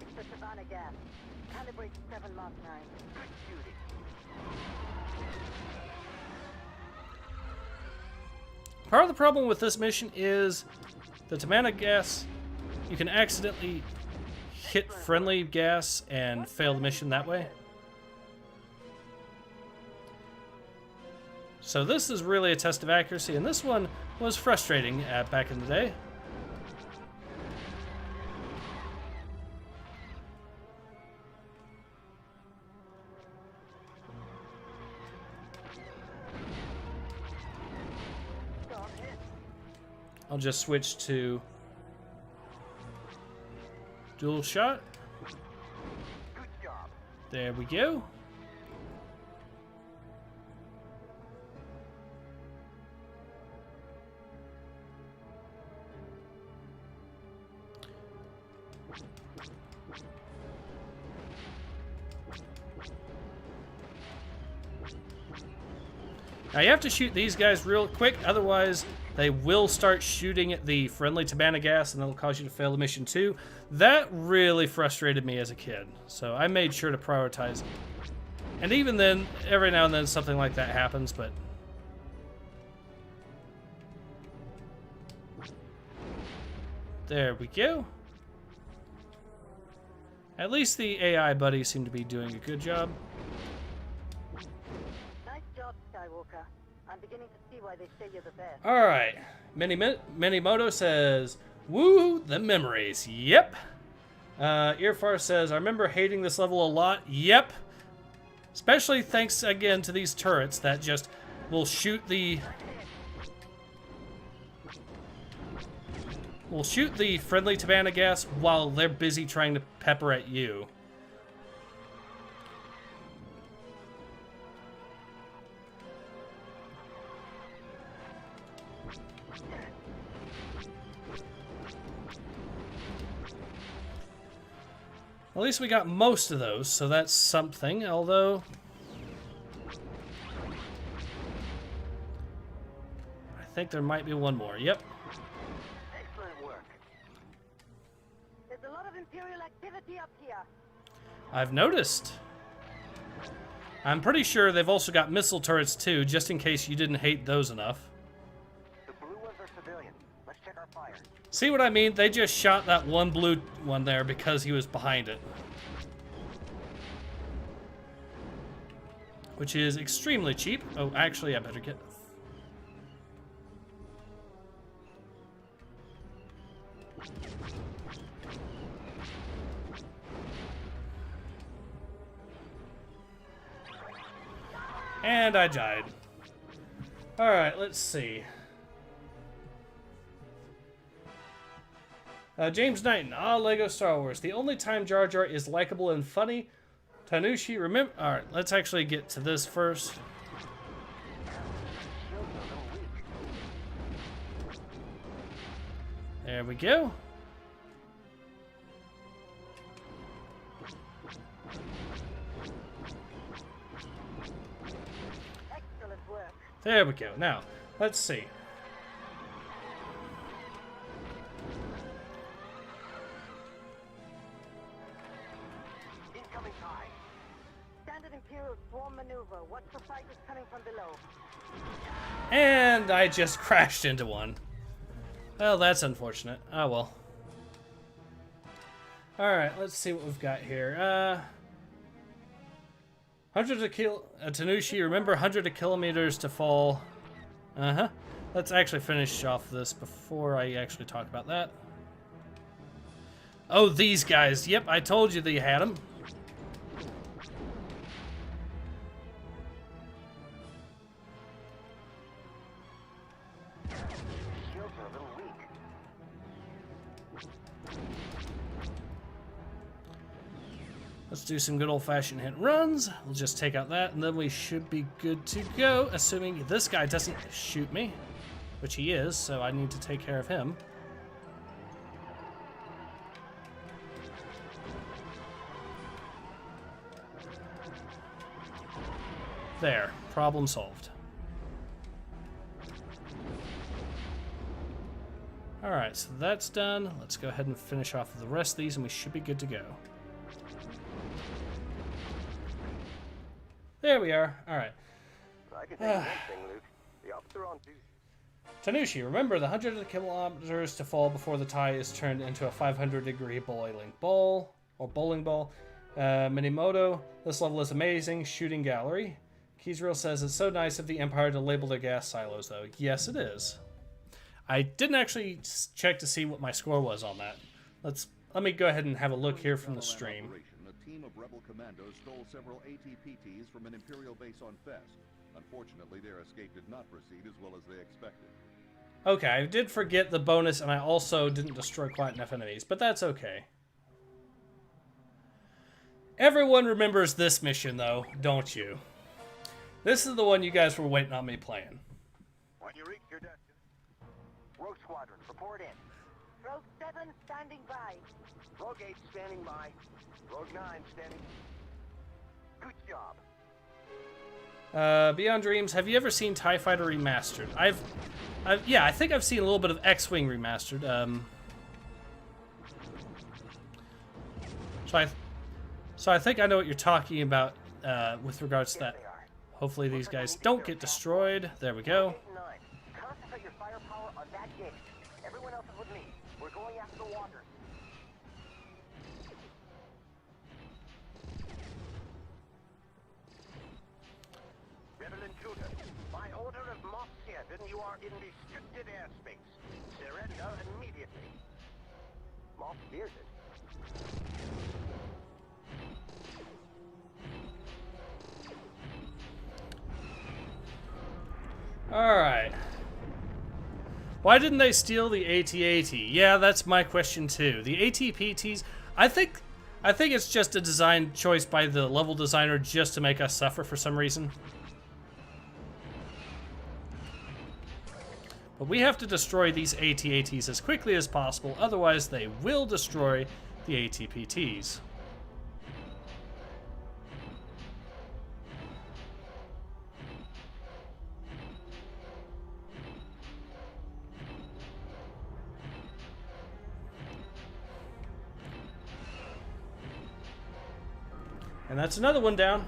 It's the Savannah gas. Calibrate 7 Mark 9. Good shooting.
Part of the problem with this mission is the Tamana gas. You can accidentally hit friendly gas and fail the mission that way. So this is really a test of accuracy, and this one was frustrating back in the day. I'll just switch to dual shot.
Good job.
There we go. Now you have to shoot these guys real quick, otherwise they will start shooting at the friendly Tabana gas and it'll cause you to fail the mission too. That really frustrated me as a kid, so I made sure to prioritize it. And even then, every now and then something like that happens, but... There we go. At least the AI buddies seem to be doing a good job.
Nice job, Skywalker. I'm beginning to see why they say you're the best.
Alright. Minimoto says, woo, the memories. Yep. Earfar says, I remember hating this level a lot. Yep. Especially thanks again to these turrets that just will shoot the... will shoot the friendly Tabana gas while they're busy trying to pepper at you. At least we got most of those, so that's something, although... I think there might be one more. Yep.
Excellent work. There's a lot of Imperial activity up here.
I've noticed. I'm pretty sure they've also got missile turrets too, just in case you didn't hate those enough.
The blue ones are civilian. Let's check our fire.
See what I mean? They just shot that one blue one there because he was behind it. Which is extremely cheap. Oh, actually, I better get... And I died. Alright, let's see. James Knighton. Lego Star Wars. The only time Jar Jar is likable and funny. Tanushi, remember... Alright, let's actually get to this first. There we go.
Excellent work.
There we go. Now, let's see.
Incoming high. Standard Imperial swarm maneuver. Watch the fighters coming from below.
And I just crashed into one. Well, that's unfortunate. Oh, well. Alright, let's see what we've got here. Hundreds of Tanushi, remember 100 kilometers to fall. Uh-huh. Let's actually finish off this before I actually talk about that. Oh, these guys. Yep, I told you they had them.
Shields are a little weak.
Let's do some good old-fashioned hit runs. We'll just take out that, and then we should be good to go, assuming this guy doesn't shoot me, which he is, so I need to take care of him. There, problem solved. Alright, so that's done. Let's go ahead and finish off the rest of these, and we should be good to go. There we are. Alright.
I can tell you one thing, Luke. The officer on duty.
Tanushi, remember the 100 kilometers to fall before the tie is turned into a 500-degree boiling ball, or bowling ball. Minimoto, this level is amazing. Shooting gallery. Keysreal says it's so nice of the Empire to label their gas silos, though. Yes, it is. I didn't actually check to see what my score was on that. Let me go ahead and have a look here from the stream.
A team of rebel commandos stole several ATPTs from an Imperial base on Fest. Unfortunately, their escape did not proceed as well as they expected.
Okay, I did forget the bonus, and I also didn't destroy quite enough enemies, but that's okay. Everyone remembers this mission, though, don't you? This is the one you guys were waiting on me playing.
When you reach your destination,
Rogue Squadron, report in. Rogue 7 standing by.
Rogue 8 standing by. Rogue 9 standing.
Good job.
Beyond Dreams, have you ever seen TIE Fighter Remastered? Yeah, I think I've seen a little bit of X-Wing Remastered. So I think I know what you're talking about with regards to that. Hopefully these guys don't get destroyed. There we go.
8 and 9. Concentrate your firepower on that gate. Everyone else is with me. We're going after the walkers.
Rebel intruder. By order of Moff Gideon, you are in restricted airspace. Surrender immediately.
Moff Bearded.
Why didn't they steal the AT-AT? Yeah, that's my question too. The AT-PTs, I think it's just a design choice by the level designer just to make us suffer for some reason. But we have to destroy these AT-ATs as quickly as possible, otherwise they will destroy the AT-PTs. And that's another one down.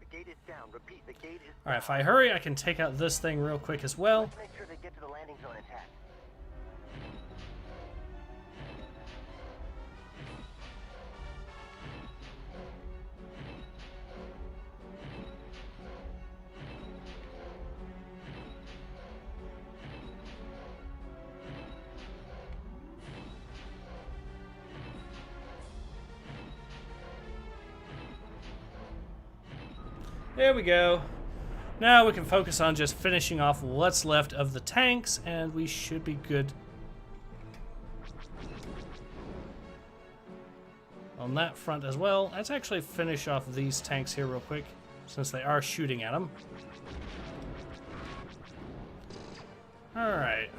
The gate is down. Repeat, the gate is
Alright, if I hurry, I can take out this thing real quick as well.
Let's make sure they get to the landing zone intact.
There we go. Now we can focus on just finishing off what's left of the tanks, and we should be good on that front as well. Let's actually finish off these tanks here real quick, since they are shooting at them. Alright.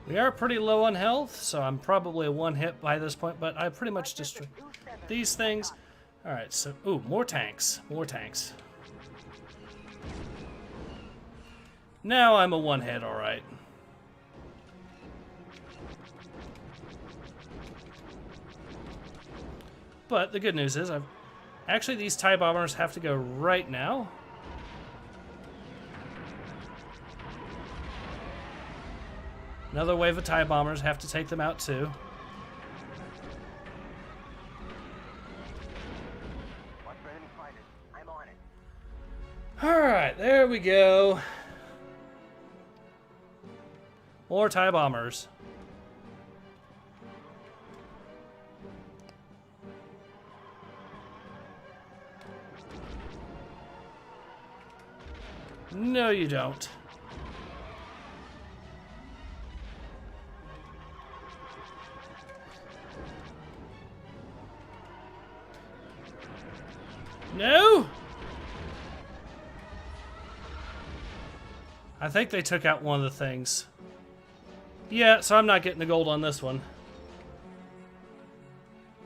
We are pretty low on health, so I'm probably a one hit by this point, but I pretty much destroyed these things. Alright, so, ooh, more tanks. More tanks. Now I'm a one hit, alright. But the good news is, actually these TIE bombers have to go right now. Another wave of TIE bombers have to take them out too.
Watch for enemy fighters. I'm on it.
Alright, there we go. More TIE bombers. No, you don't. No! I think they took out one of the things. Yeah, so I'm not getting the gold on this one.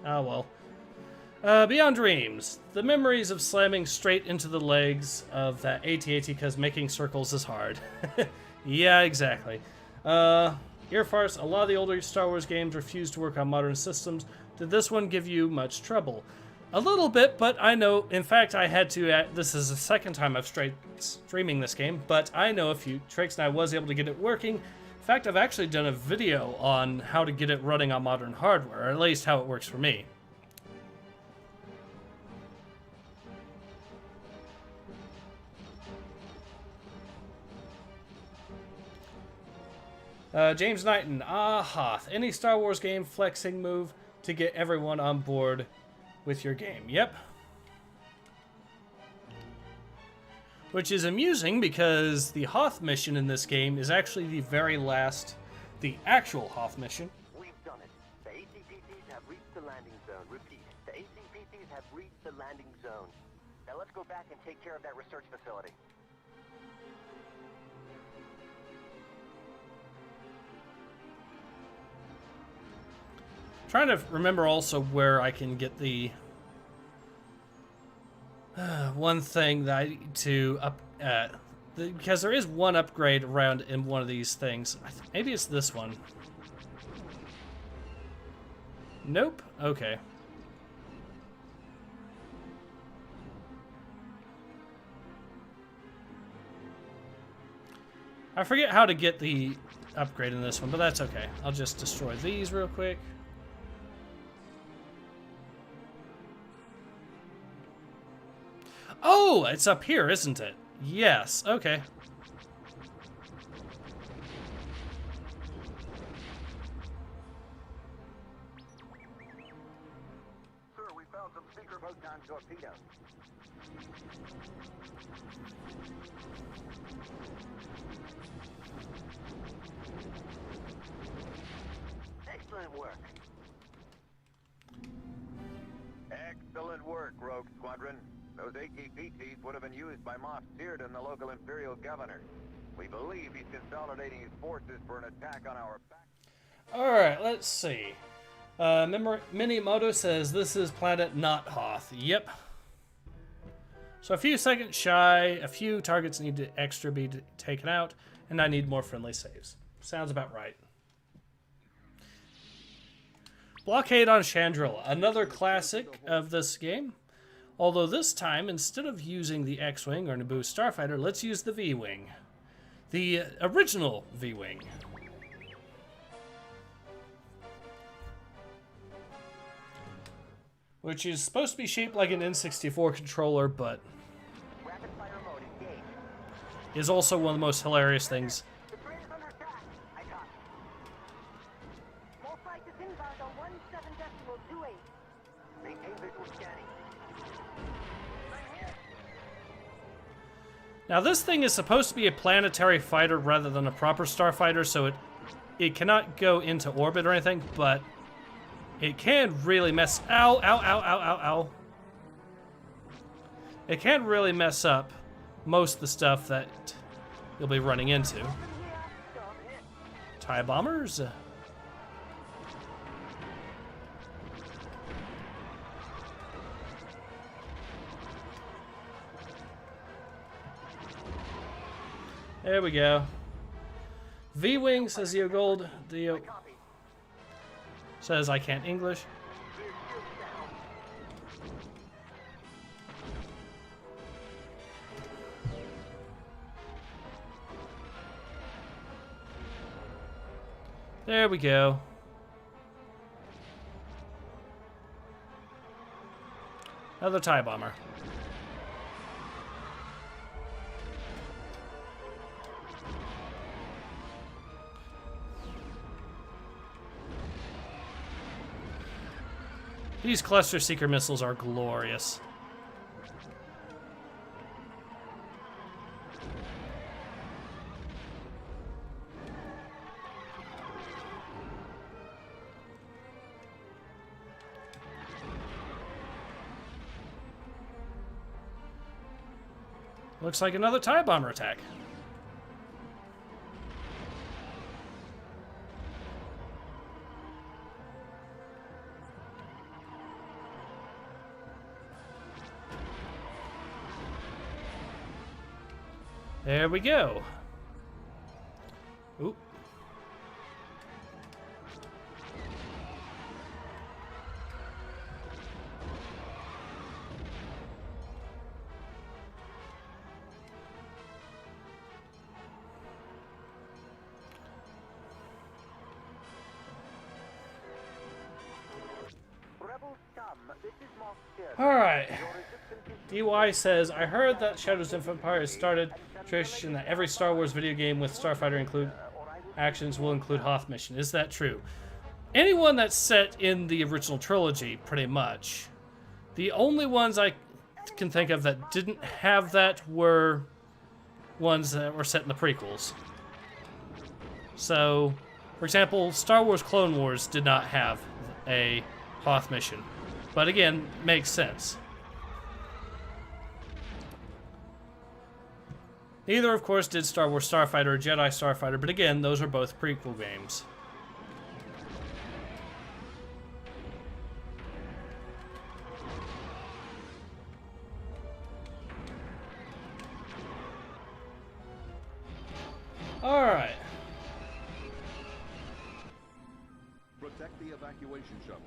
Oh well. Beyond Dreams. The memories of slamming straight into the legs of that AT-AT because making circles is hard. Yeah, exactly. Ear farce, a lot of the older Star Wars games refuse to work on modern systems. Did this one give you much trouble? A little bit, but I know, in fact, I had to, this is the second time I've streaming this game, but I know a few tricks and I was able to get it working. In fact, I've actually done a video on how to get it running on modern hardware, or at least how it works for me. James Knighton, Hoth. Any Star Wars game flexing move to get everyone on board with your game. Yep. Which is amusing because the Hoth mission in this game is actually the very last, the actual Hoth mission.
We've done it. The AT-PTs have reached the landing zone. Repeat, the AT-PTs have reached the landing zone. Now let's go back and take care of that research facility.
Trying to remember also where I can get the one thing that I need to up because there is one upgrade around in one of these things. Maybe it's this one. Nope. Okay. I forget how to get the upgrade in this one, but that's okay. I'll just destroy these real quick. Oh, it's up here, isn't it? Yes, okay.
Sir, we found some secret photon torpedoes. Excellent work.
Excellent work, Rogue Squadron. Those ATPTs would have been used by Moff Searden, the local imperial governor. We believe he's consolidating his forces for an attack on our back.
Alright, let's see. Minimoto says this is planet not Hoth. Yep. So a few seconds shy, a few targets need to extra be taken out, and I need more friendly saves. Sounds about right. Blockade on Chandrilla, another classic of this game. Although this time, instead of using the X-Wing or Naboo Starfighter, let's use the V-Wing. The original V-Wing. Which is supposed to be shaped like an N64 controller, but
Rapid fire mode engaged.
is also one of the most hilarious things.
The train is under attack. I copy. More flight is inbound on 17.28. Maintain visual scanning.
Now this thing is supposed to be a planetary fighter rather than a proper starfighter, so it cannot go into orbit or anything, but it can really mess... Ow, ow, ow, ow, ow, ow. It can really mess up most of the stuff that you'll be running into. TIE bombers. There we go. V-Wing, says Dio Gold. Dio says I can't English. There we go. Another TIE bomber. These cluster seeker missiles are glorious. Looks like another TIE bomber attack. There we go. Oop.
Rebel scum, this is Moff Searden.
All right.
Your resistance is
DY says, I heard that Shadows of Empire has started tradition that every Star Wars video game with Starfighter include actions will include Hoth mission. Is that true? Anyone that's set in the original trilogy, pretty much. The only ones I can think of that didn't have that were ones that were set in the prequels. So, for example, Star Wars Clone Wars did not have a Hoth mission. But again, makes sense. Neither, of course, did Star Wars Starfighter or Jedi Starfighter, but again, those are both prequel games. Alright.
Protect the evacuation shuttle.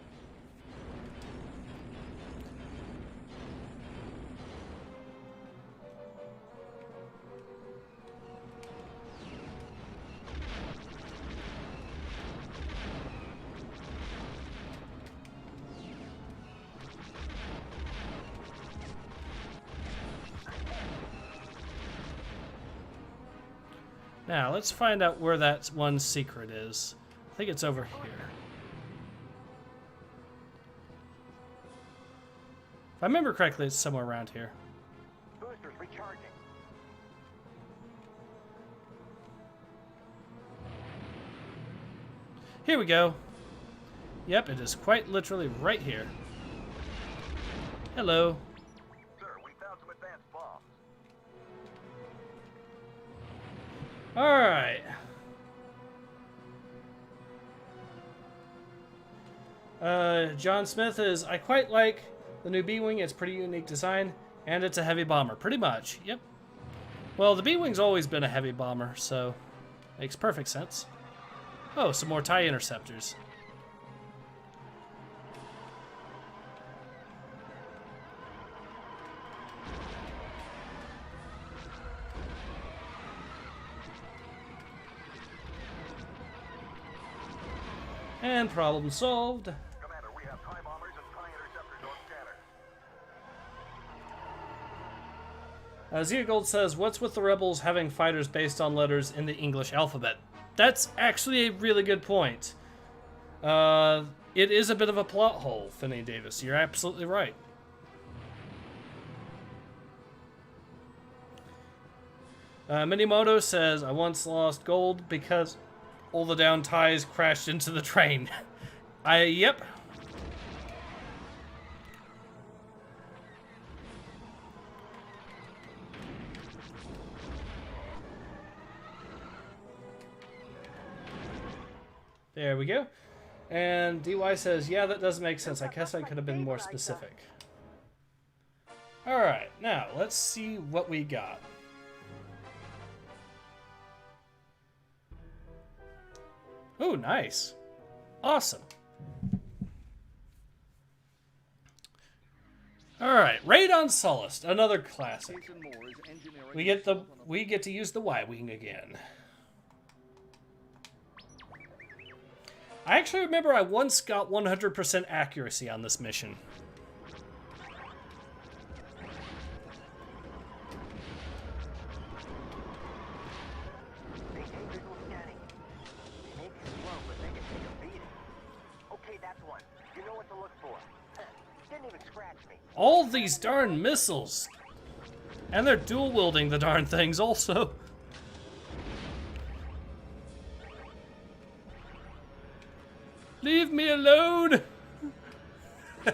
Now, let's find out where that one secret is. I think it's over here. If I remember correctly, it's somewhere around here.
Boosters recharging.
Here we go. Yep, it is quite literally right here. Hello.
Sir, we found some advanced bombs.
Alright. John Smith is, I quite like the new B-Wing. It's pretty unique design, and it's a heavy bomber. Pretty much, yep. Well, the B-Wing's always been a heavy bomber, so makes perfect sense. Oh, some more TIE interceptors. And problem solved.
Commander, we have TIE bombers and TIE interceptors on scanner.
Gold says, what's with the rebels having fighters based on letters in the English alphabet? That's actually a really good point. It is a bit of a plot hole, Finney Davis. You're absolutely right. Minimoto says, I once lost gold because all the down ties crashed into the train. Yep. There we go. And DY says, yeah, that does make sense. I guess I could have been more specific. Alright, now let's see what we got. Oh, nice. Awesome. Alright, Raid on Sullust, another classic. We get to use the Y-Wing again. I actually remember I once got 100% accuracy on this mission. All these darn missiles! And they're dual wielding the darn things also. Leave me alone!
I've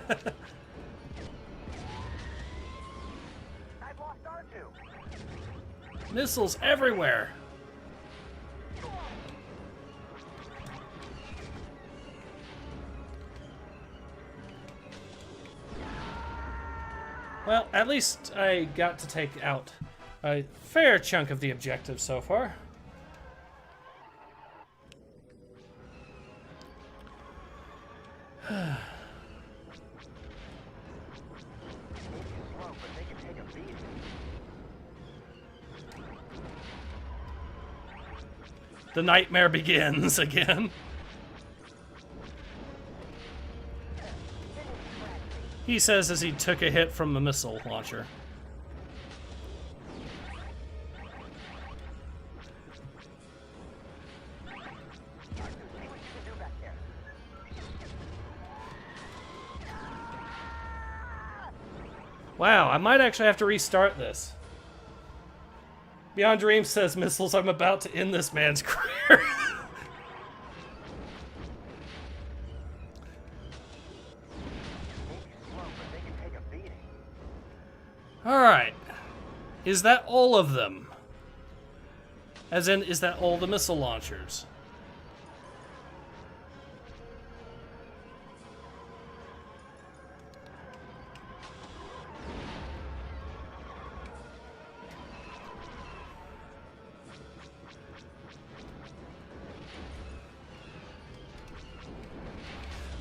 lost R2.
Missiles everywhere! Well, at least I got to take out a fair chunk of the objective so far. The nightmare begins again. He says as he took a hit from the missile launcher. Wow, I might actually have to restart this. Beyond Dreams says, missiles, I'm about to end this man's career. Alright. Is that all of them? As in, is that all the missile launchers?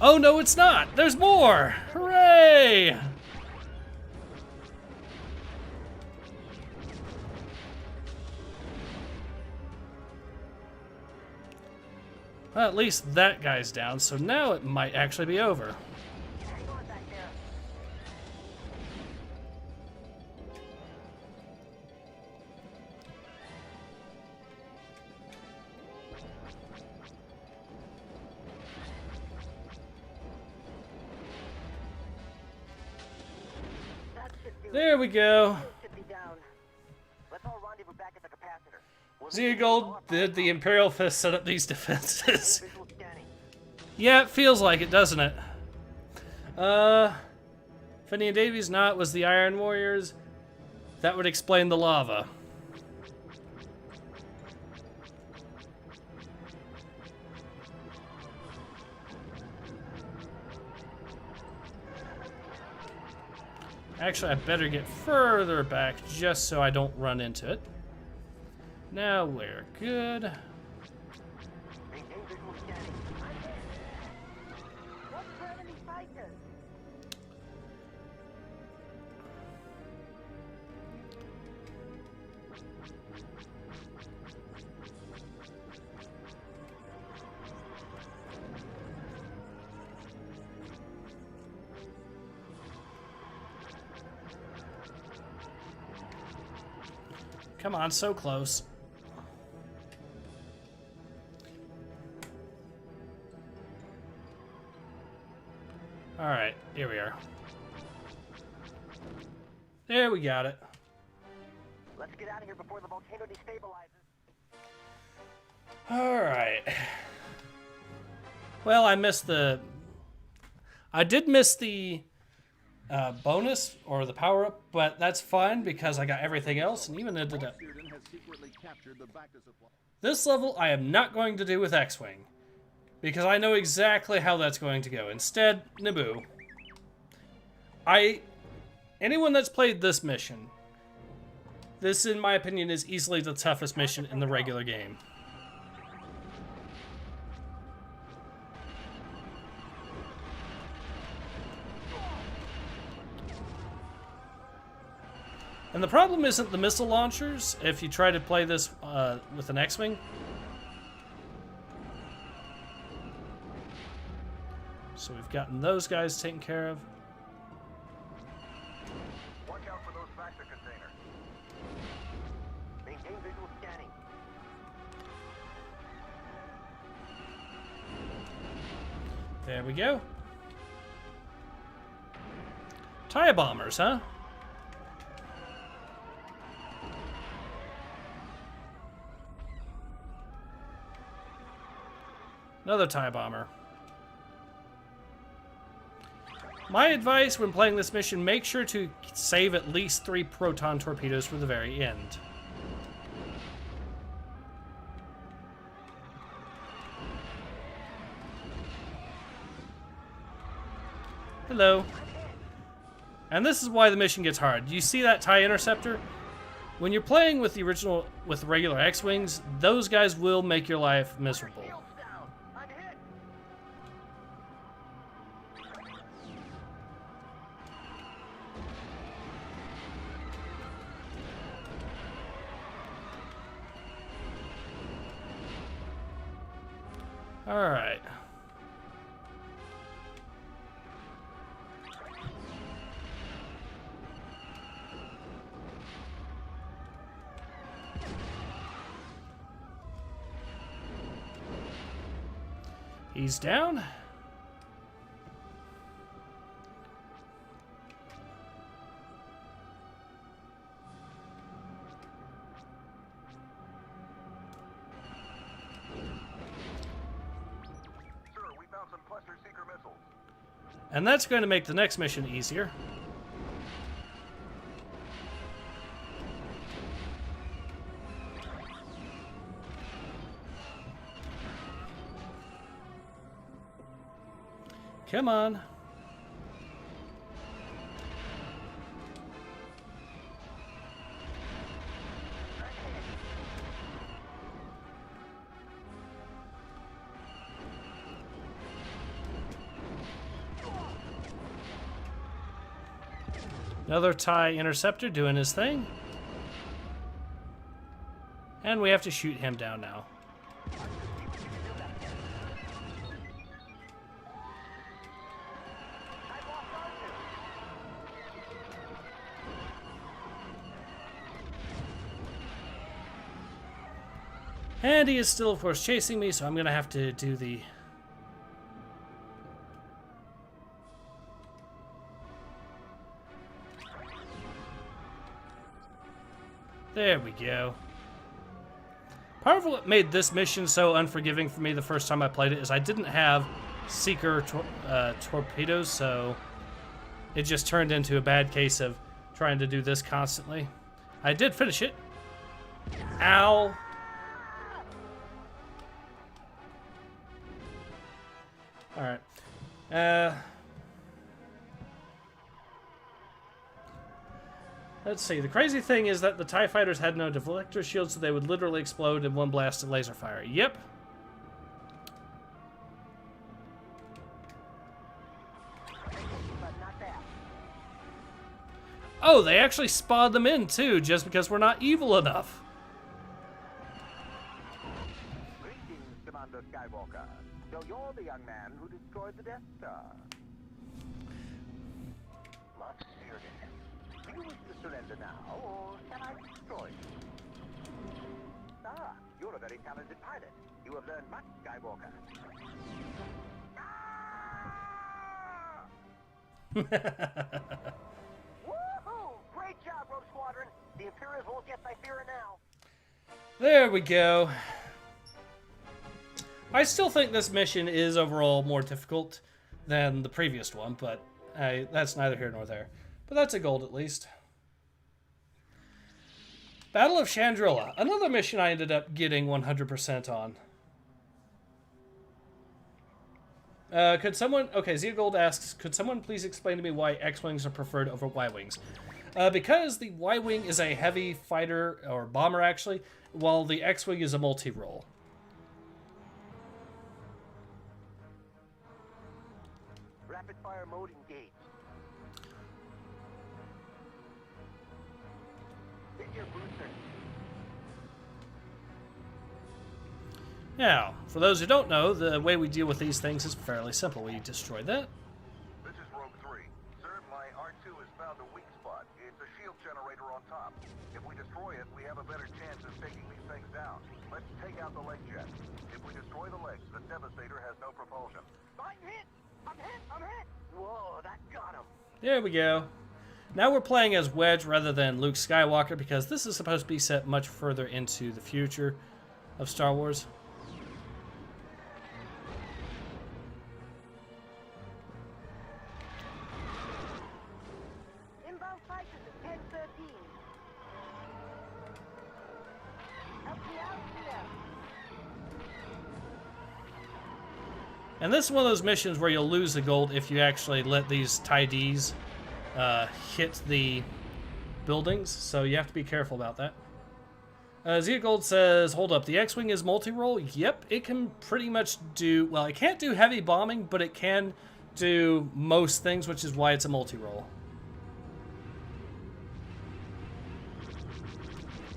Oh, no, it's not! There's more! Hooray! Well, at least that guy's down, so now it might actually be over. There we go.
Should be down. Let's all rendezvous back at the capacitor.
Zeagold, did the Imperial Fist set up these defenses?
Visual scanning.
Yeah, it feels like it, doesn't it? Finney and Davies, not was the Iron Warriors. That would explain the lava. Actually, I better get further back just so I don't run into it. Now we're good.
Maintain visual scanning. What's for enemy fighters?
Come on, so close. Alright, here we are. There, we got it.
Let's get out of here before the volcano destabilizes.
Alright. Well, I missed the... I did miss the bonus, or the power-up, but that's fine because I got everything else, and even ended up...
Sheridan has secretly captured the Bacta supply.
This level I am not going to do with X-Wing, because I know exactly how that's going to go. Instead, Naboo. Anyone that's played this mission, this, in my opinion, is easily the toughest mission in the regular game. And the problem isn't the missile launchers, if you try to play this with an X-Wing. So we've gotten those guys taken care of.
Watch out for those Bacta containers.
Maintain visual scanning.
There we go. TIE bombers, huh? Another TIE bomber. My advice when playing this mission, make sure to save at least 3 proton torpedoes for the very end. Hello. And this is why the mission gets hard. You see that TIE interceptor? When you're playing with the original, with regular X-Wings, those guys will make your life miserable.
Shields down. I'm hit.
All right. He's down.
Sir, we found some cluster seeker missiles.
And that's going to make the next mission easier. Come on. Another TIE interceptor doing his thing. And we have to shoot him down now. And he is still, of course, chasing me, so I'm going to have to do the... There we go. Part of what made this mission so unforgiving for me the first time I played it is I didn't have Seeker torpedoes, so it just turned into a bad case of trying to do this constantly. I did finish it. Ow. Alright. Let's see. The crazy thing is that the TIE fighters had no deflector shields, so they would literally explode in one blast of laser fire. Yep. Oh, they actually spawed them in, too, just because we're not evil enough.
Greetings, Commander Skywalker. So you're the young man who destroyed the Death Star. Much serious. Do you wish to surrender now, or can I destroy you? Ah, you're a very talented pilot. You have learned much, Skywalker. Woohoo! Great job, Rogue Squadron. The Imperials won't get Cyphera now.
There we go. I still think this mission is overall more difficult than the previous one, but that's neither here nor there. But that's a gold at least. Battle of Chandrilla. Another mission I ended up getting 100% on. Could someone... Okay, Zia Gold asks, could someone please explain to me why X-Wings are preferred over Y-Wings? Because the Y-Wing is a heavy fighter, or bomber actually, while the X-Wing is a multi-role.
Rapid fire mode engaged. Hit your booster.
Now, for those who don't know, the way we deal with these things is fairly simple. We destroy that.
This is Rogue 3. Sir, my R2 has found a weak spot. It's a shield generator on top. If we destroy it, we have a better chance of taking these things down. Let's take out the leg jet. If we destroy the legs, the Devastator has no propulsion.
I'm hit! I'm hit! I'm hit! Whoa, that got him.
There we go. Now we're playing as Wedge rather than Luke Skywalker because this is supposed to be set much further into the future of Star Wars.
Inbound fighters at 10:13. Help me out here.
And this is one of those missions where you'll lose the gold if you actually let these TIE Ds hit the buildings, so you have to be careful about that. Zia Gold says, hold up, the X-Wing is multi-role? Yep, it can pretty much do, well, it can't do heavy bombing, but it can do most things, which is why it's a multi-role.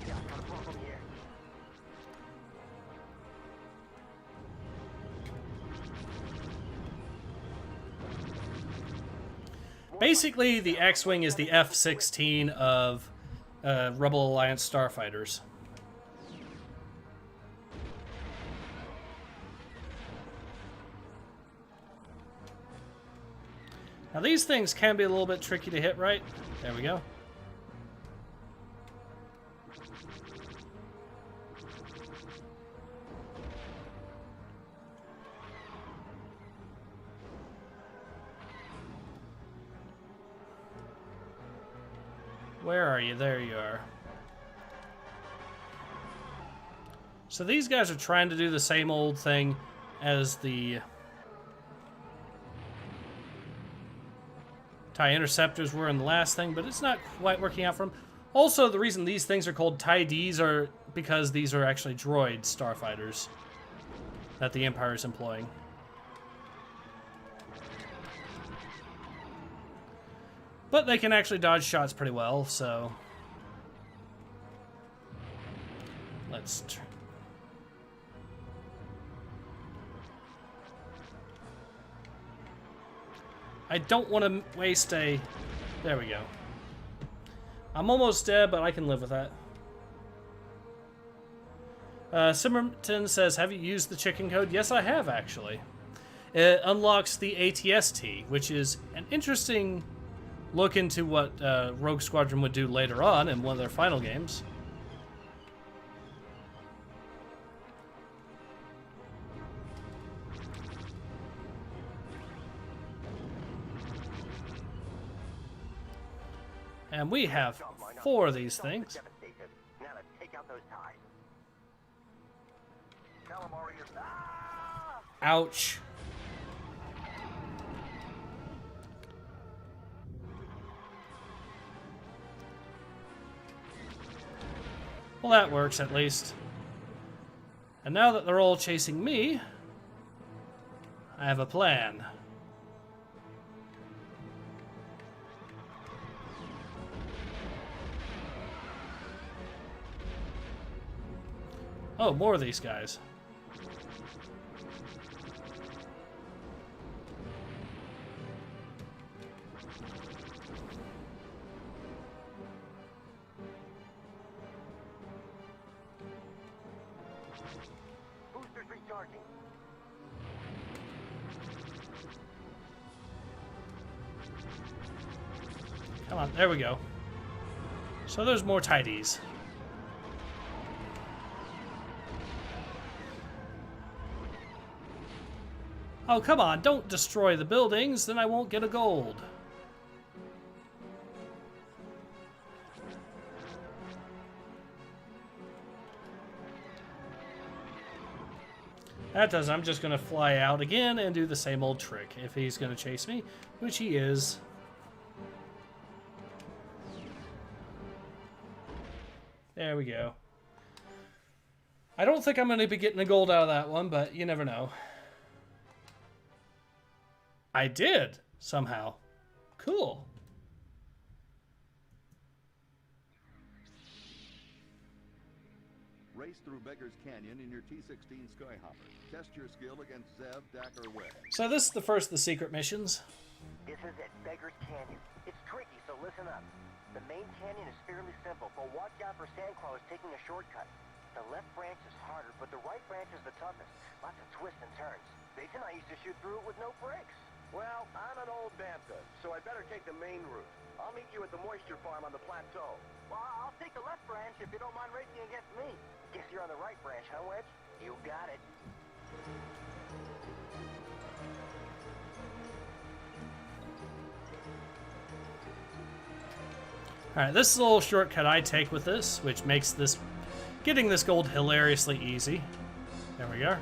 Yeah, got a problem here.
Basically, the X-Wing is the F-16 of Rebel Alliance starfighters. Now these things can be a little bit tricky to hit right. There we go. Where are you? There you are. So these guys are trying to do the same old thing as the TIE Interceptors were in the last thing, but it's not quite working out for them. Also, the reason these things are called TIE Ds are because these are actually droid starfighters that the Empire is employing. But they can actually dodge shots pretty well, so let's I don't want to waste a... There we go. I'm almost dead, but I can live with that. Simmerton says, have you used the chicken code? Yes, I have, actually. It unlocks the ATST, which is an interesting look into what Rogue Squadron would do later on in one of their final games. And we have 4 of these things.
Now let's take out those ties.
Ouch. Well, that works at least. And now that they're all chasing me, I have a plan. Oh, more of these guys.
Boosters recharging.
Come on, there we go. So there's more tidies. Oh, come on, don't destroy the buildings, then I won't get a gold. That does, I'm just going to fly out again and do the same old trick if he's going to chase me, which he is. There we go. I don't think I'm going to be getting a gold out of that one, but you never know. I did, somehow. Cool.
Race through Beggar's Canyon in your T-16 Skyhopper. Test your skill against Zev, Dak, or Webb.
So this is the first of the secret missions.
This is at Beggar's Canyon. It's tricky, so listen up. The main canyon is fairly simple, but watch out for sandcrawlers taking a shortcut. The left branch is harder, but the right branch is the toughest. Lots of twists and turns. Jason, I used to shoot through it with no brakes.
Well, I'm an old bantha, so I'd better take the main route. I'll meet you at the moisture farm on the plateau.
Well, I'll take the left branch if you don't mind racing against me. Guess you're on the right branch, huh, Wedge? You got it.
Alright, this is a little shortcut I take with this, which makes this getting this gold hilariously easy. There we go.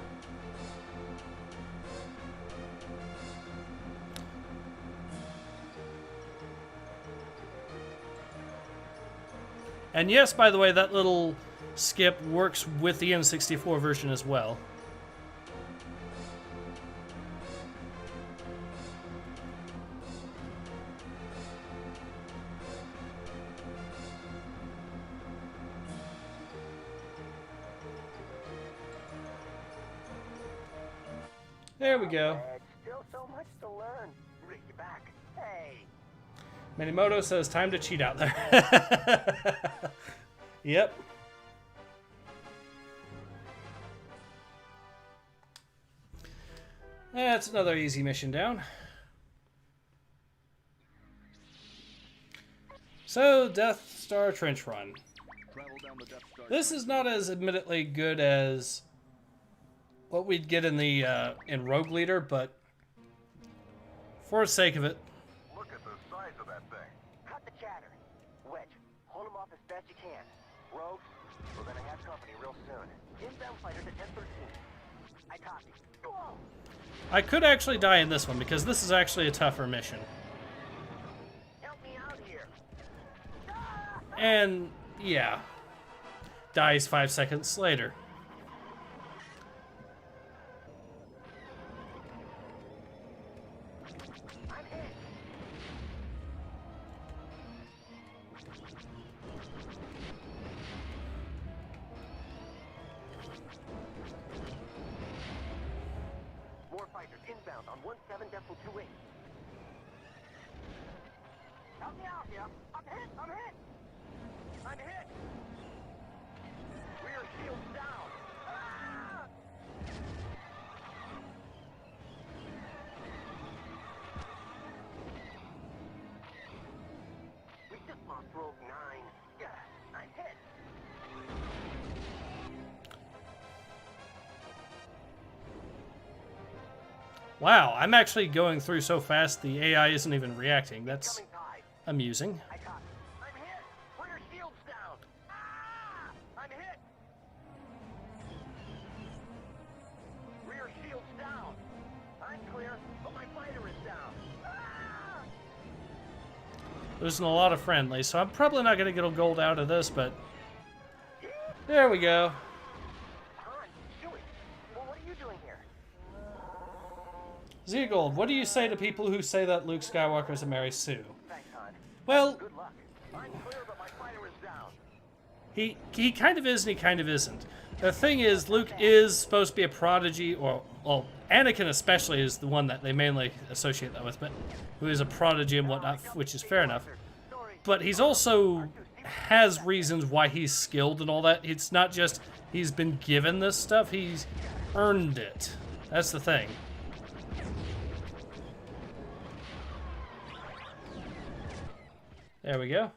And yes, by the way, that little skip works with the N64 version as well. There we go.
Still so much to learn. Rick, you back. Hey.
Minimoto says time to cheat out there. Yep. That's another easy mission down. So, Death Star Trench Run. This is not as admittedly good as what we'd get in the in Rogue Leader, but for the sake of it.
Look at the size of that thing.
Cut the chatter. Wedge, hold him off as best you can. Rogue, we're gonna have company real soon. Inbound fighters at 10:13. I copy. Whoa!
I could actually die in this one because this is actually a tougher mission.
Help me out here.
And yeah, dies 5 seconds later.
I'm hit. More fighters inbound on 17.28. Help me out here. I'm hit. I'm hit. I'm hit. Rear shield down. Ah! We just lost Rogue 9. Yeah, I'm hit.
Wow, I'm actually going through so fast the AI isn't even reacting. That's
Coming tide.
amusing.
I copy. I'm
losing a lot of friendlies, so I'm probably not going to get a gold out of this, but there we go.
Han, Chewie, well, what are you doing here?
Zegold, what do you say to people who say that Luke Skywalker is a Mary Sue?
Thanks, Han.
Well,
Good luck. I'm clear, but my fighter is down.
he kind of is and he kind of isn't. The thing is, Luke is supposed to be a prodigy, or, well, Anakin especially is the one that they mainly associate that with, but who is a prodigy and whatnot, which is fair enough. But he's also has reasons why he's skilled and all that. It's not just he's been given this stuff, he's earned it. That's the thing. There we go.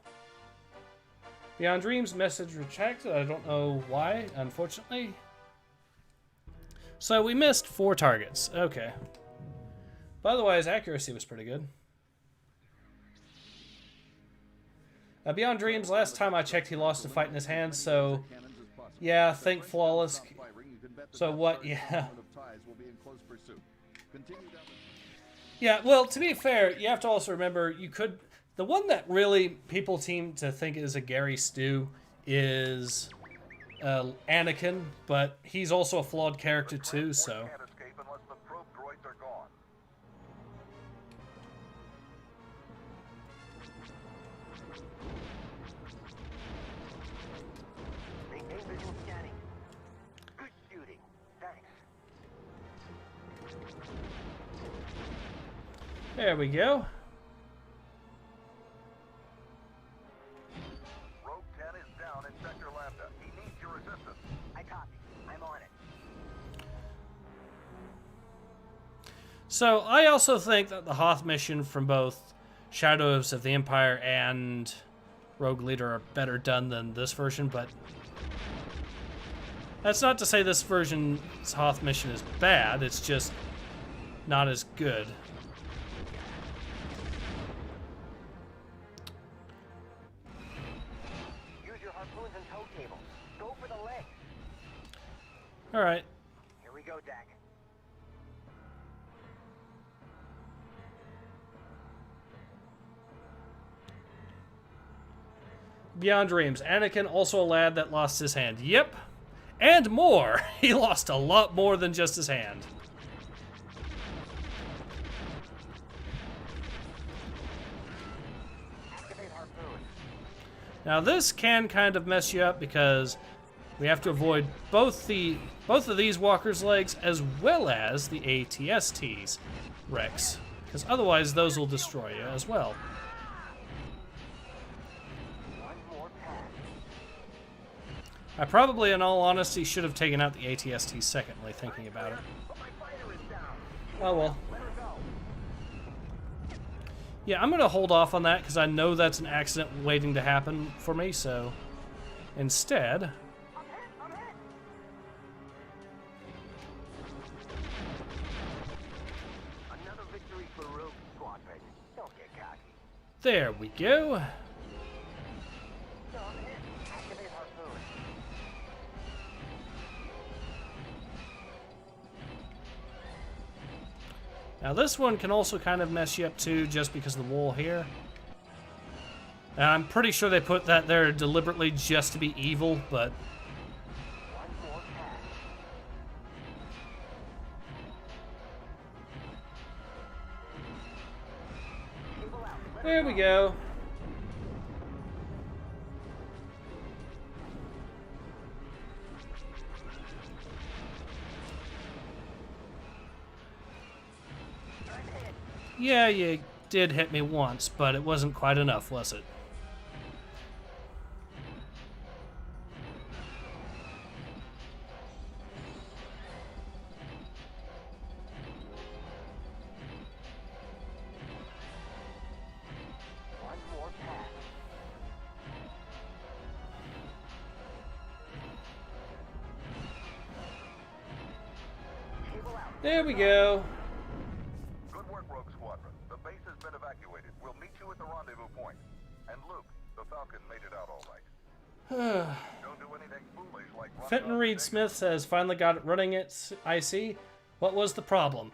Beyond Dreams message retracted. I don't know why, unfortunately. So we missed 4 targets. Okay. But otherwise, accuracy was pretty good. Beyond Dreams, last time I checked, he lost a fight in his hand, so yeah, think flawless. So what? Yeah. Yeah, well, to be fair, you have to also remember, you could... The one that really people seem to think is a Gary Stu is Anakin, but he's also a flawed character too, so...
Can't escape unless the probe droids are gone.
Maintain visual scanning. Good shooting. Thanks.
There we go.
Rogue 10 is down in Sector Lambda. He needs your assistance.
I copy. I'm on it.
So, I also think that the Hoth mission from both Shadows of the Empire and Rogue Leader are better done than this version, but that's not to say this version's Hoth mission is bad, it's just not as good.
Use your harpoons and tow cables. Go for the legs.
Alright.
Here we go, Dak.
Beyond Dreams. Anakin, also a lad that lost his hand. Yep. And more. He lost a lot more than just his hand.
Activate harpoon.
Now this can kind of mess you up because we have to avoid both of these walkers' legs as well as the ATST's Rex, because otherwise those will destroy you as well.
One more pass.
I probably, in all honesty, should have taken out the ATST secondly, thinking about it.
But my fighter is down.
Oh well.
Let her go.
Yeah, I'm going to hold off on that because I know that's an accident waiting to happen for me, so instead...
I'm hit. I'm hit. Another victory for Rogue Squadron. Don't get cocky.
There we go.
No, I'm hit. Activate harpoon.
Now this one can also kind of mess you up too, just because of the wall here. And I'm pretty sure they put that there deliberately just to be evil, but...
One more pass. Cable out. Let her
There we go.
I'm hit.
Yeah, you did hit me once, but it wasn't quite enough, was it?
One more pass. Cable out.
There we go.
Good work, Rogue Squadron. The base has been evacuated. We'll meet you at the rendezvous point. And Luke, the Falcon made it out all right. Don't do anything foolish like run
Fenton
off
Reed
the
Smith says, finally got it running at IC. What was the problem?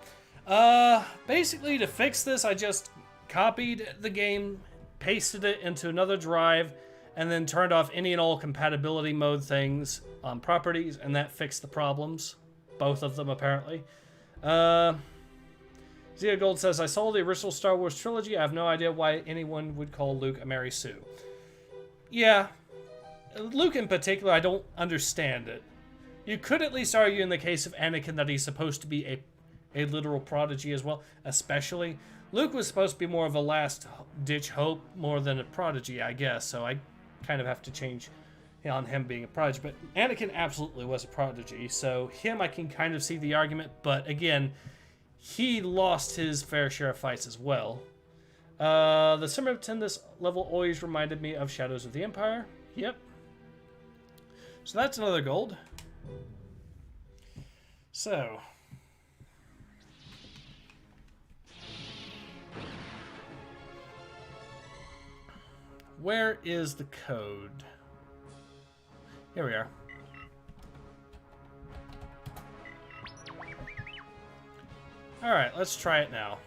Basically to fix this, I just copied the game pasted it into another drive, and then turned off any and all compatibility mode things on properties, and that fixed the problems. Both of them, apparently. Zia Gold says, I saw the original Star Wars trilogy. I have no idea why anyone would call Luke a Mary Sue. Yeah. Luke in particular, I don't understand it. You could at least argue in the case of Anakin that he's supposed to be a literal prodigy as well, especially. Luke was supposed to be more of a last-ditch hope more than a prodigy, I guess, so I kind of have to change on him being a prodigy. But Anakin absolutely was a prodigy, so him I can kind of see the argument, but again, he lost his fair share of fights as well. The Cinematics in this level always reminded me of Shadows of the Empire. Yep. So that's another gold. So... where is the code? Here we are. Alright, let's try it now.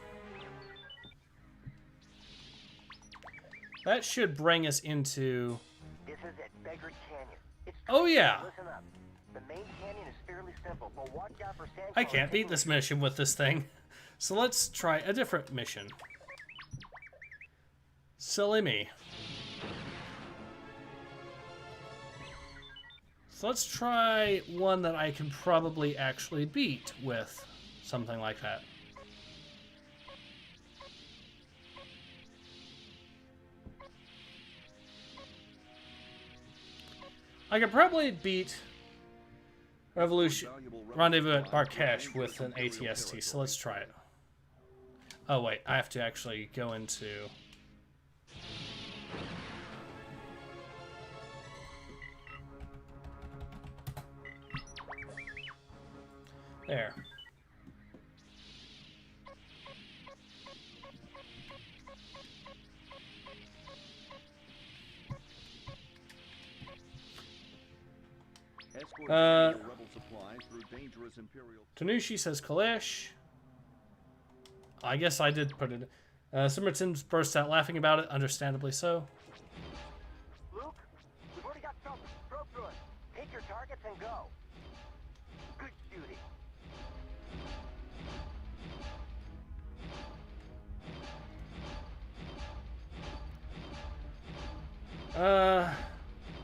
That should bring us into...
This is at Beggar Canyon. It's
oh yeah!
Listen up. The main canyon is fairly simple, but watch out for sand.
I can't beat this mission with this thing. So let's try a different mission. Silly me. So let's try one that I can probably actually beat with something like that. I could probably beat Rendezvous at Barkesh with an ATST, so let's try it. Oh wait, I have to actually go into... there. Tanushi says Kalesh. I guess I did put it. Simmerton bursts out laughing about it, understandably so.
Luke, we've already got something. Probe through it. Take your targets and go. Good shooting.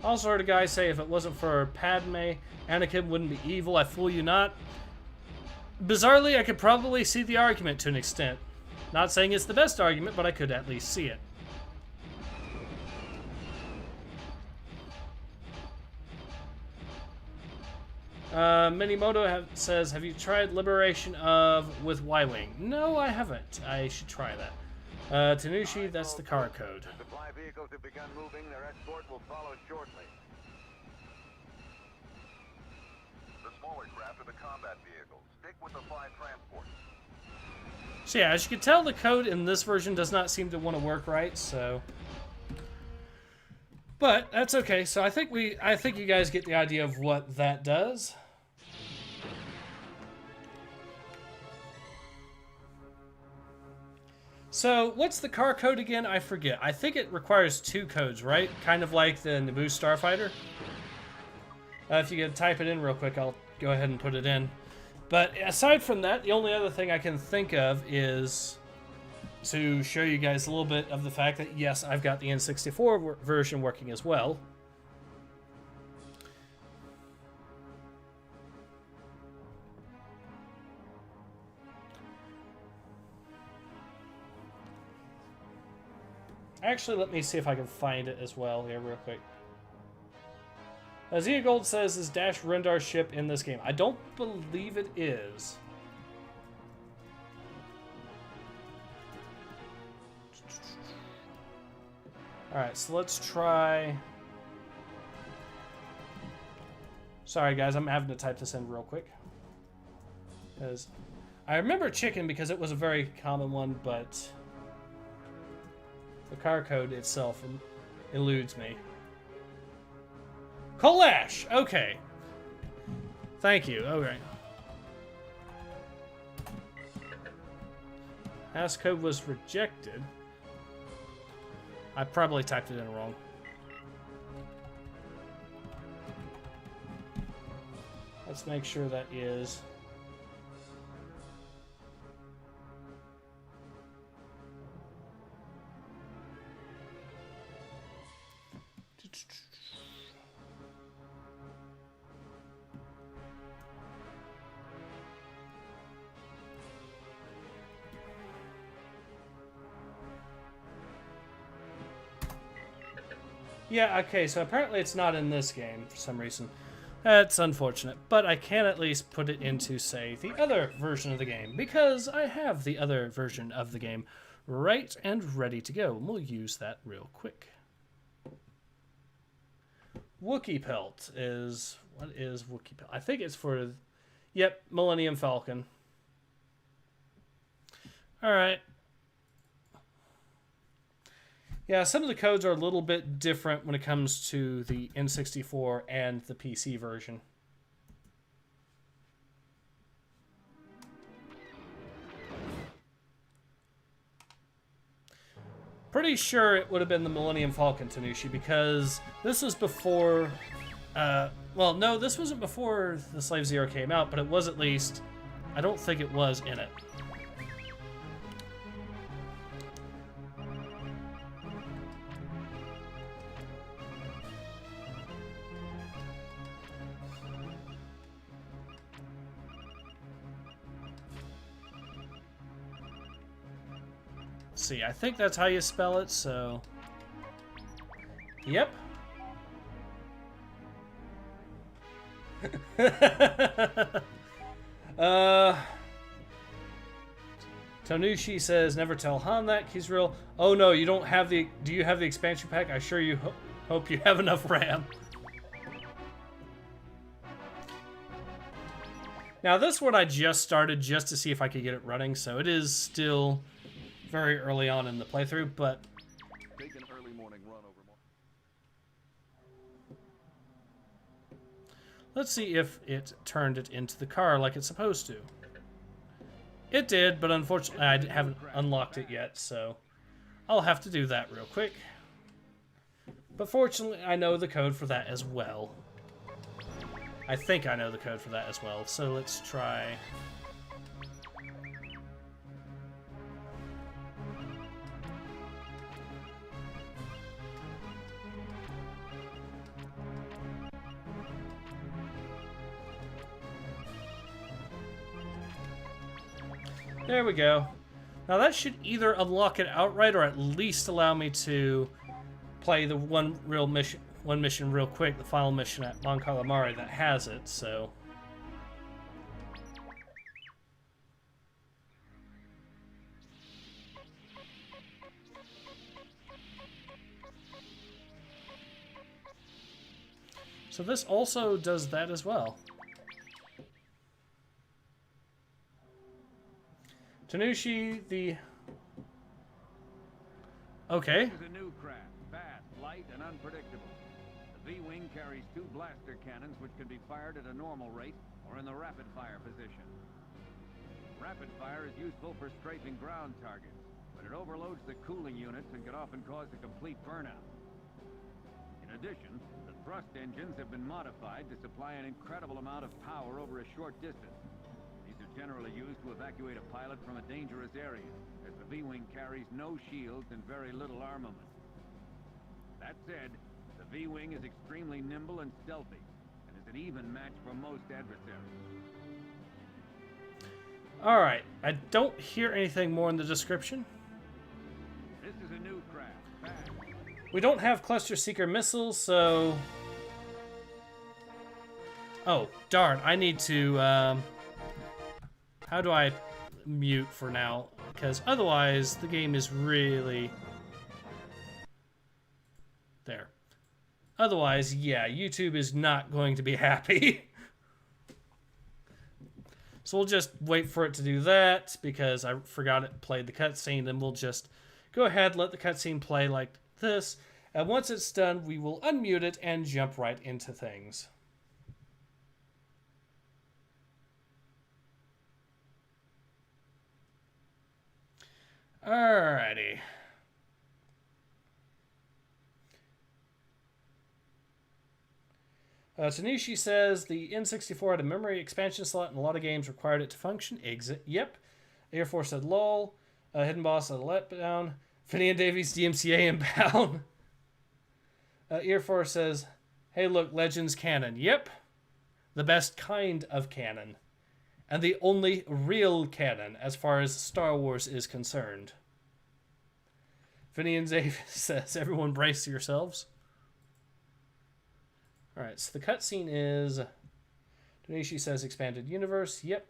Also heard a guy say if it wasn't for Padme, Anakin wouldn't be evil. I fool you not. Bizarrely, I could probably see the argument to an extent. Not saying it's the best argument, but I could at least see it. Minimoto says, have you tried Liberation with Y-Wing? No, I haven't. I should try that. Tanushi, that's the car code.
Supply vehicles have begun moving. Their escort will follow shortly.
The smaller craft are the combat vehicles. Stick with the 5 transports.
So yeah, as you can tell, the code in this version does not seem to want to work right, so... but that's okay. So I think you guys get the idea of what that does. So, what's the car code again? I forget. I think it requires 2 codes, right? Kind of like the Naboo Starfighter. If you could type it in real quick, I'll go ahead and put it in. But aside from that, the only other thing I can think of is to show you guys a little bit of the fact that, yes, I've got the N64 version working as well. Actually, let me see if I can find it as well here real quick. Zia Gold says, is Dash Rendar's ship in this game? I don't believe it is. Alright, so let's try... sorry guys, I'm having to type this in real quick. Because I remember chicken because it was a very common one, but... the car code itself eludes me. Kalash! Okay. Thank you. Okay. Passcode was rejected. I probably typed it in wrong. Let's make sure that is... Yeah, okay, so apparently it's not in this game for some reason. That's unfortunate, but I can at least put it into, say, the other version of the game, because I have the other version of the game right and ready to go, and we'll use that real quick. Wookiee Pelt is... What is Wookiee Pelt? I think it's for... Yep, Millennium Falcon. Alright. Yeah, some of the codes are a little bit different when it comes to the N64 and the PC version. Pretty sure it would have been the Millennium Falcon, Tanushi, because this was before... well, no, this wasn't before the Slave Zero came out, but it was at least... I don't think it was in it. See, I think that's how you spell it, so... Yep. Tanushi says, never tell Han that he's real. Oh no, you don't have the... Do you have the expansion pack? I sure you hope you have enough RAM. Now this one I just started just to see if I could get it running, so it is still... very early on in the playthrough, but
Take an early morning run over
let's see if it turned it into the car like it's supposed to. It did, but unfortunately I haven't unlocked it yet, so I'll have to do that real quick. But fortunately I know the code for that as well. I think I know the code for that as well, so let's try... There we go. Now that should either unlock it outright or at least allow me to play the one mission real quick, the final mission at Mon Calamari that has it, so... So this also does that as well. Tanushi, the... Okay.
This is a new craft, fast, light, and unpredictable. The V-Wing carries 2 blaster cannons which can be fired at a normal rate or in the rapid-fire position. Rapid fire is useful for strafing ground targets, but it overloads the cooling units and can often cause a complete burnout. In addition, the thrust engines have been modified to supply an incredible amount of power over a short distance. These are generally used to evacuate a pilot from a dangerous area, as the V-Wing carries no shields and very little armament. That said, the V-Wing is extremely nimble and stealthy, and is an even match for most adversaries.
Alright, I don't hear anything more in the description.
This is a new craft, fast.
We don't have cluster seeker missiles, so... Oh, darn, I need to, how do I mute for now? Because otherwise, the game is really... There. Otherwise, yeah, YouTube is not going to be happy. So we'll just wait for it to do that, because I forgot it played the cutscene, and we'll just go ahead, let the cutscene play like this, and once it's done, we will unmute it and jump right into things. Alrighty. Tanishi says the N64 had a memory expansion slot and a lot of games required it to function. Exit. Yep. Air Force said lol. Hidden Boss said letdown. Finney and Davies DMCA inbound. Air Force says, hey look, Legends canon. Yep. The best kind of canon. And the only real canon as far as Star Wars is concerned. Finney and Davies says, everyone brace yourselves. Alright, so the cutscene is... Tanishi says expanded universe. Yep.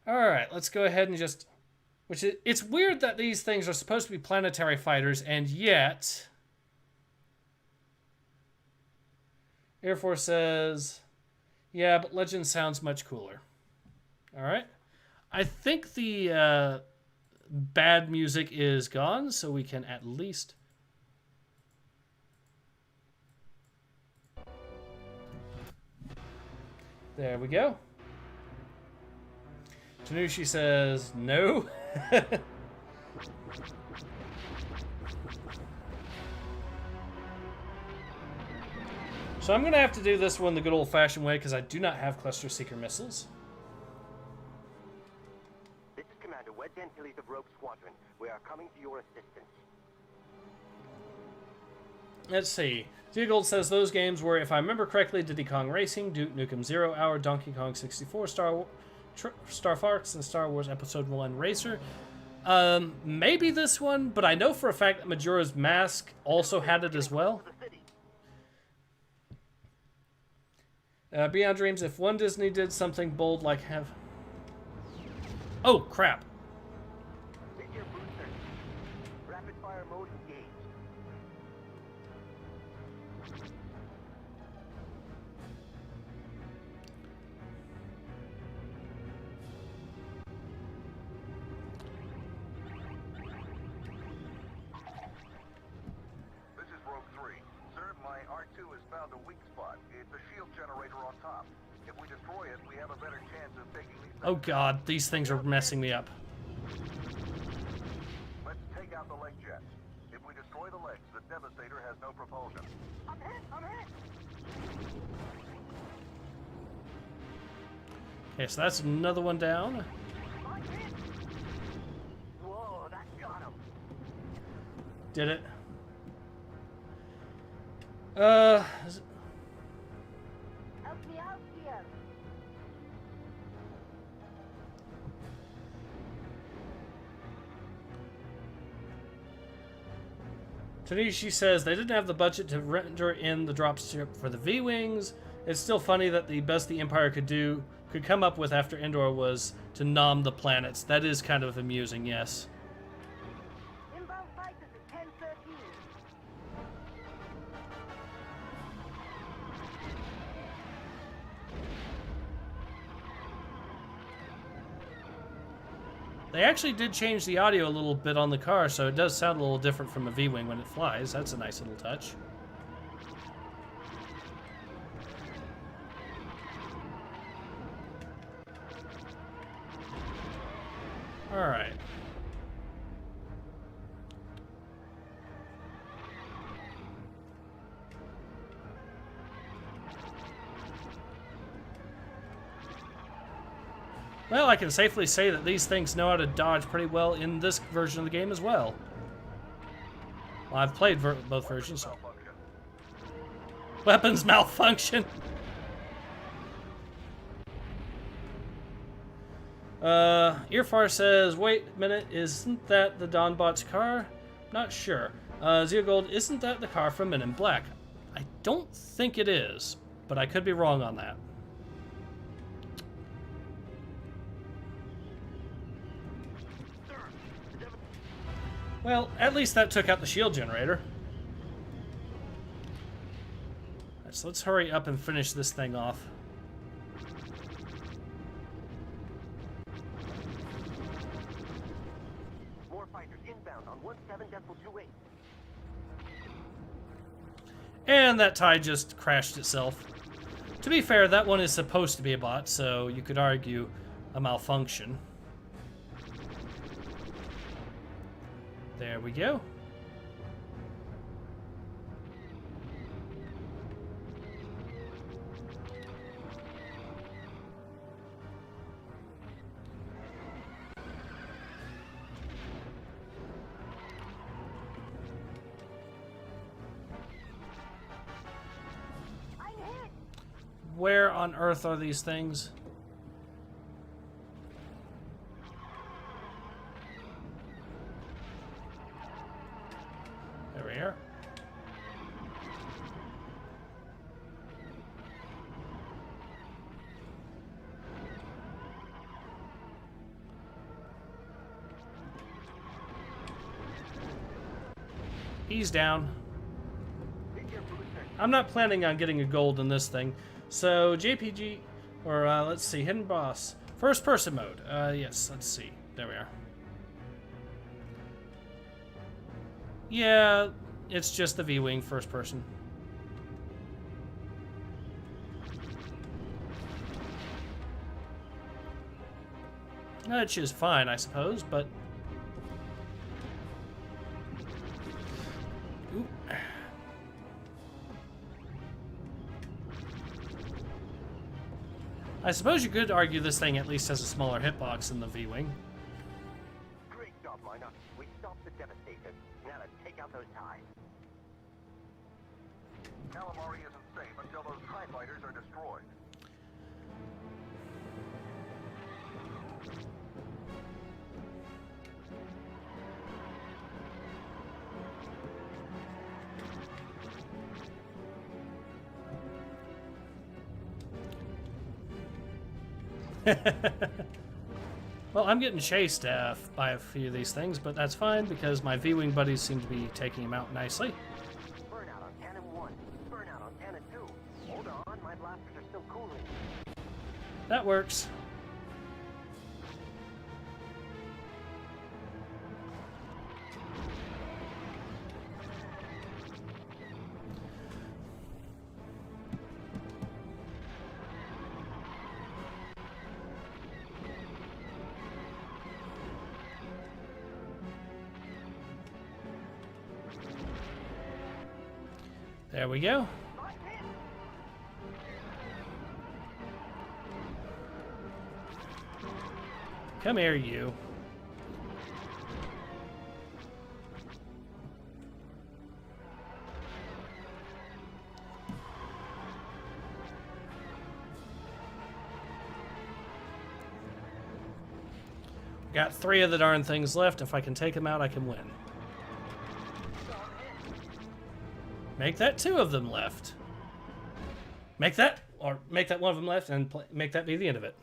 Alright, let's go ahead and just... It's weird that these things are supposed to be planetary fighters, and yet... Air Force says... Yeah, but Legend sounds much cooler. Alright. I think the bad music is gone, so we can at least... There we go. Tanushi says no. So I'm going to have to do this one the good old-fashioned way because I do not have cluster seeker missiles.
This is Commander Wedge Antilles of Rogue Squadron. We are coming to your assistance.
Let's see. Gold says those games were, if I remember correctly, Diddy Kong Racing, Duke Nukem 0 Hour, Donkey Kong 64, Star Fox, and Star Wars Episode 1 Racer. Maybe this one, but I know for a fact that Majora's Mask also had it as well. Beyond Dreams, if one Disney did something bold like have... Oh, crap.
Mid-tier booster. Rapid fire mode engaged.
This is Rogue 3. Sir, my R2 has found a weak spot. It's a shield generator on top. If we destroy it, we have a better chance of taking these...
Oh god, these things are messing me up.
Let's take out the leg jets. If we destroy the legs, the Devastator has no propulsion.
I'm hit! I'm hit!
Okay, so that's another one down.
I'm hit! Whoa, that got him.
Did it?
Help me out here.
Tanishi says they didn't have the budget to render in the dropship for the V-Wings. It's still funny that the best the Empire could come up with after Endor was to nom the planets. That is kind of amusing, yes.
Inbound fighters at 10:13.
They actually did change the audio a little bit on the car, so it does sound a little different from a V-Wing when it flies. That's a nice little touch. Alright. Well, I can safely say that these things know how to dodge pretty well in this version of the game as well. Well, I've played both versions. So. Weapons malfunction! Earfar says, wait a minute, isn't that the Donbot's car? Not sure. Zeogold, isn't that the car from Men in Black? I don't think it is, but I could be wrong on that. Well, at least that took out the shield generator. Alright, so let's hurry up and finish this thing off.
More fighters inbound on 17.28.
And that tie just crashed itself. To be fair, that one is supposed to be a bot, so you could argue a malfunction. There we go. Where on earth are these things? There we are. He's down. I'm not planning on getting a gold in this thing. So, JPG, or let's see, Hidden Boss. First person mode. Yes, let's see. There we are. Yeah, it's just the V-Wing first person. Which is fine, I suppose, but... Ooh. I suppose you could argue this thing at least has a smaller hitbox than the V-Wing.
Great job, Miner. We stopped the Devastator. Now let's take out those ties.
Calamari isn't safe until those TIE fighters are destroyed.
Well, I'm getting chased by a few of these things, but that's fine because my V-Wing buddies seem to be taking him out nicely.
Burnout on cannon 1. Burnout on cannon 2. Hold on, my blasters are still cooling.
That works. There we go. Come here, you. Got 3 of the darn things left. If I can take them out, I can win. Make that 2 of them left. Make that, or make that 1 of them left, and make that be the end of it.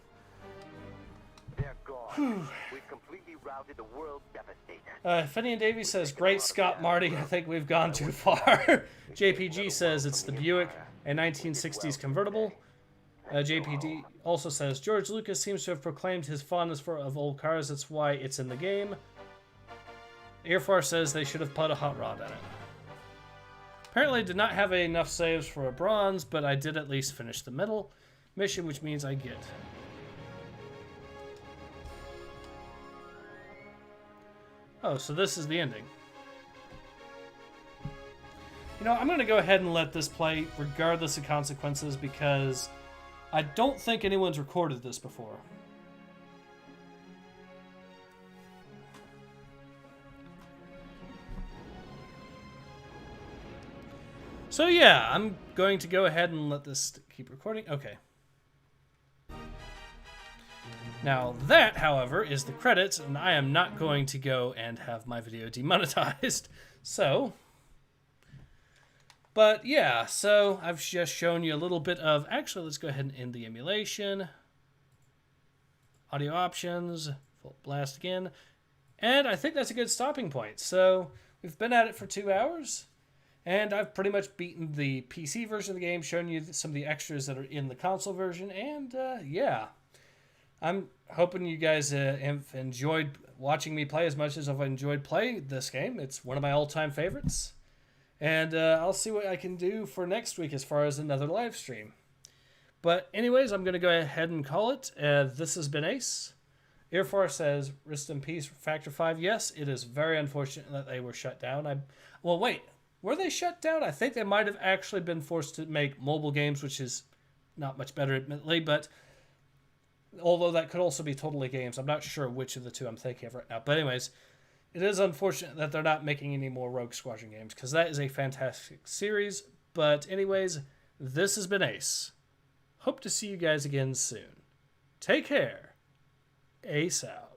They're gone. We've completely routed the world Devastator.
Finney and Davey says, "Great Scott, Marty. I think we've gone too far." JPG says it's the Buick, a 1960s convertible. JPD also says George Lucas seems to have proclaimed his fondness of old cars. That's why it's in the game. Air Force says they should have put a hot rod in it. Apparently did not have enough saves for a bronze, but I did at least finish the middle mission, which means I get. Oh, so this is the ending. You know, I'm going to go ahead and let this play regardless of consequences because I don't think anyone's recorded this before. So yeah, I'm going to go ahead and let this keep recording. Okay. Now that, however, is the credits, and I am not going to go and have my video demonetized. So, but yeah, so I've just shown you a little bit of, actually let's go ahead and end the emulation. Audio options, full blast again. And I think that's a good stopping point. So we've been at it for 2 hours. And I've pretty much beaten the PC version of the game, shown you some of the extras that are in the console version, and yeah. I'm hoping you guys have enjoyed watching me play as much as I've enjoyed playing this game. It's one of my all-time favorites. And I'll see what I can do for next week as far as another live stream. But anyways, I'm going to go ahead and call it. This has been Ace. Air Force says, rest in peace, Factor 5. Yes, it is very unfortunate that they were shut down. Well, wait. Were they shut down? I think they might have actually been forced to make mobile games, which is not much better, admittedly. But although that could also be totally games. I'm not sure which of the two I'm thinking of right now. But anyways, it is unfortunate that they're not making any more Rogue Squadron games, because that is a fantastic series. But anyways, this has been Ace. Hope to see you guys again soon. Take care. Ace out.